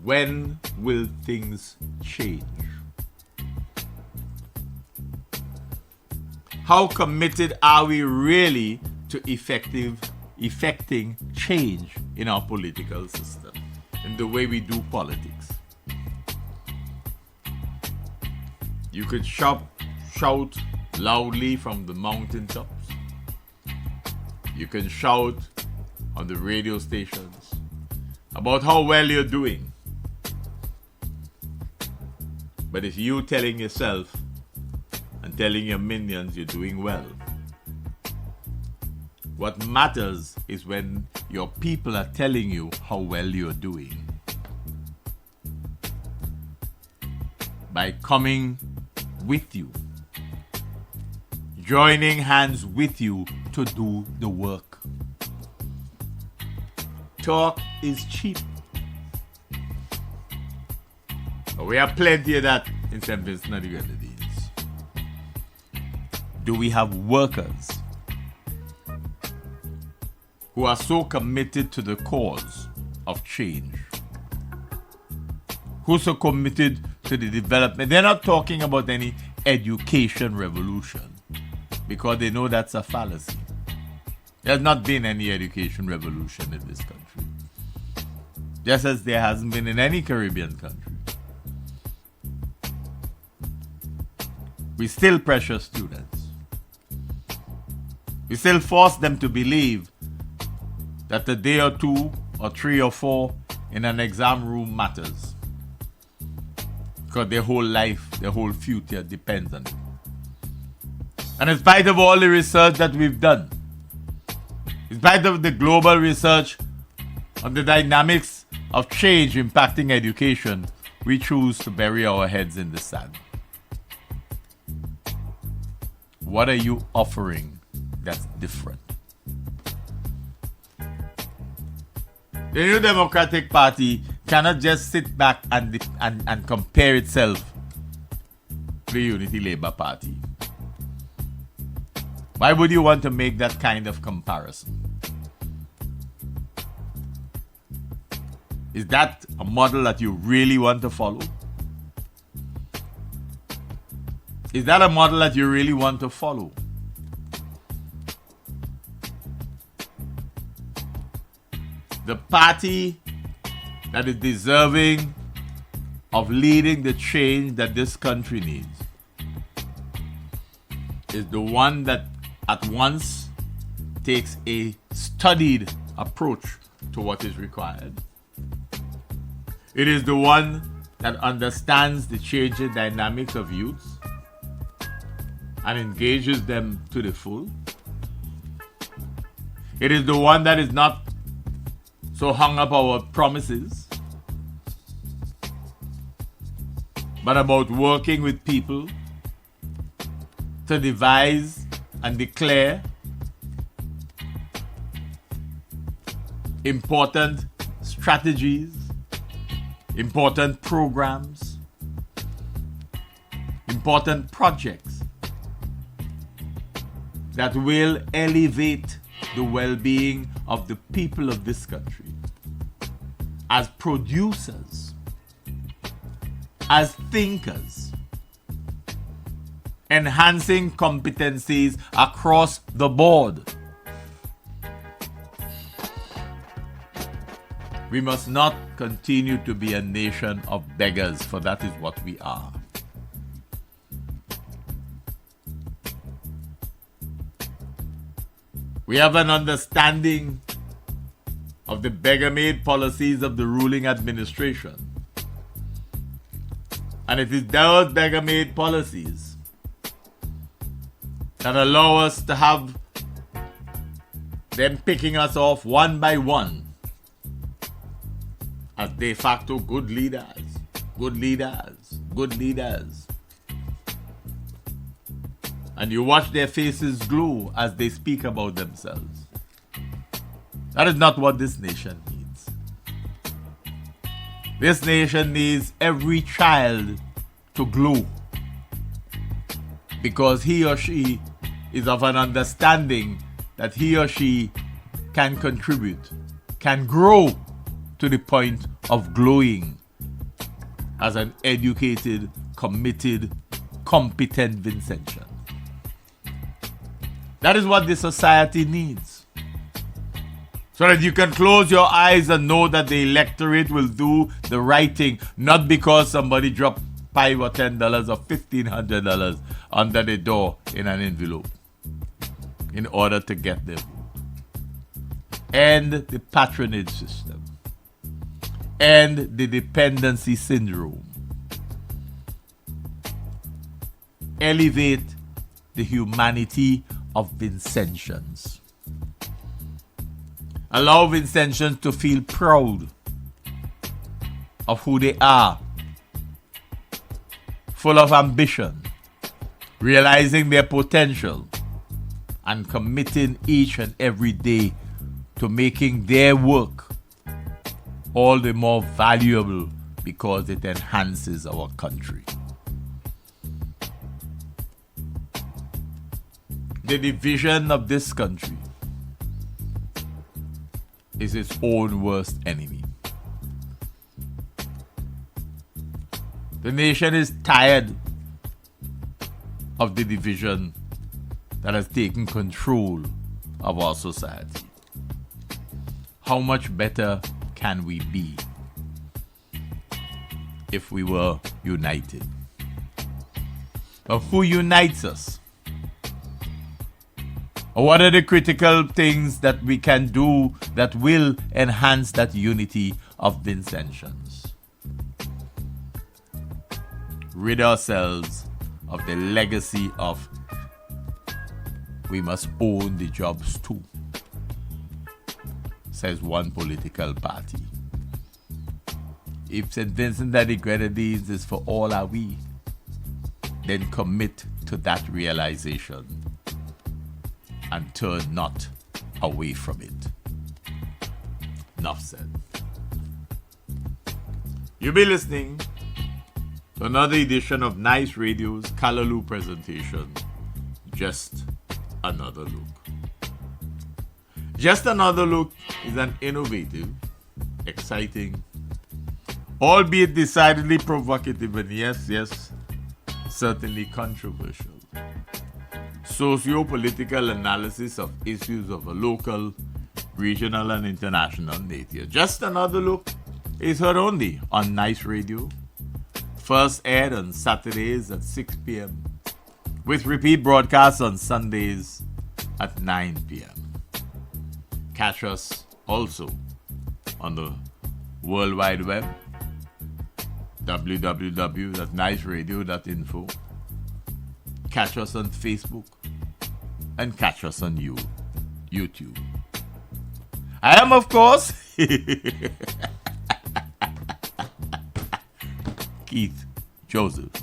When will things change? How committed are we really to effecting change in our political system, in the way we do politics? You could shout loudly from the mountaintops. You can shout on the radio stations about how well you're doing. But if you telling yourself and telling your minions you're doing well, what matters is when your people are telling you how well you're doing. By coming with you, joining hands with you to do the work. Talk is cheap. We have plenty of that in St. Vincent and the Grenadines. Do we have workers who are so committed to the cause of change? Who so committed to the development? They're not talking about any education revolution, because they know that's a fallacy. There's not been any education revolution in this country. Just as there hasn't been in any Caribbean country. We still pressure students. We still force them to believe that a day or two or 3 or 4 in an exam room matters. Because their whole life, their whole future depends on it. And in spite of all the research that we've done, in spite of the global research on the dynamics of change impacting education, we choose to bury our heads in the sand. What are you offering that's different? The New Democratic Party cannot just sit back and compare itself to the Unity Labour Party. Why would you want to make that kind of comparison? Is that a model that you really want to follow? Is that a model that you really want to follow? The party that is deserving of leading the change that this country needs is the one that at once takes a studied approach to what is required. It is the one that understands the changing dynamics of youth and engages them to the full. It is the one that is not so hung up our promises, but about working with people to devise and declare important strategies, important programs, important projects that will elevate the well-being of the people of this country as producers, as thinkers, enhancing competencies across the board. We must not continue to be a nation of beggars, for that is what we are. We have an understanding of the beggar-made policies of the ruling administration. And it is those beggar-made policies that allow us to have them picking us off one by one as de facto good leaders, good leaders, good leaders. And you watch their faces glow as they speak about themselves. That is not what this nation needs. This nation needs every child to glow, because he or she is of an understanding that he or she can contribute, can grow to the point of glowing as an educated, committed, competent Vincentian. That is what this society needs. So that you can close your eyes and know that the electorate will do the right thing, not because somebody dropped $5 or $10 or $1,500 under the door in an envelope in order to get their vote. End the patronage system. End the dependency syndrome. Elevate the humanity of Vincentians. Allow Vincentians to feel proud of who they are, full of ambition, realizing their potential, and committing each and every day to making their work all the more valuable because it enhances our country. The division of this country is its own worst enemy. The nation is tired of the division that has taken control of our society. How much better can we be if we were united? But who unites us? Or what are the critical things that we can do that will enhance that unity of Vincentians? Rid ourselves of the legacy of we must own the jobs too, says one political party. If St. Vincent and the Grenadines is for all are we, then commit to that realization and turn not away from it. Enough said. You'll be listening to another edition of Nice Radio's Callaloo presentation, Just Another Look. Just Another Look is an innovative, exciting, albeit decidedly provocative and yes, certainly controversial, socio-political analysis of issues of a local, regional and international nature. Just Another Look is heard only on Nice Radio, first aired on Saturdays at 6 p.m. with repeat broadcasts on Sundays at 9 p.m. Catch us also on the World Wide Web, www.niceradio.info. Catch us on Facebook and catch us on YouTube. I am, of course, Keith Joseph.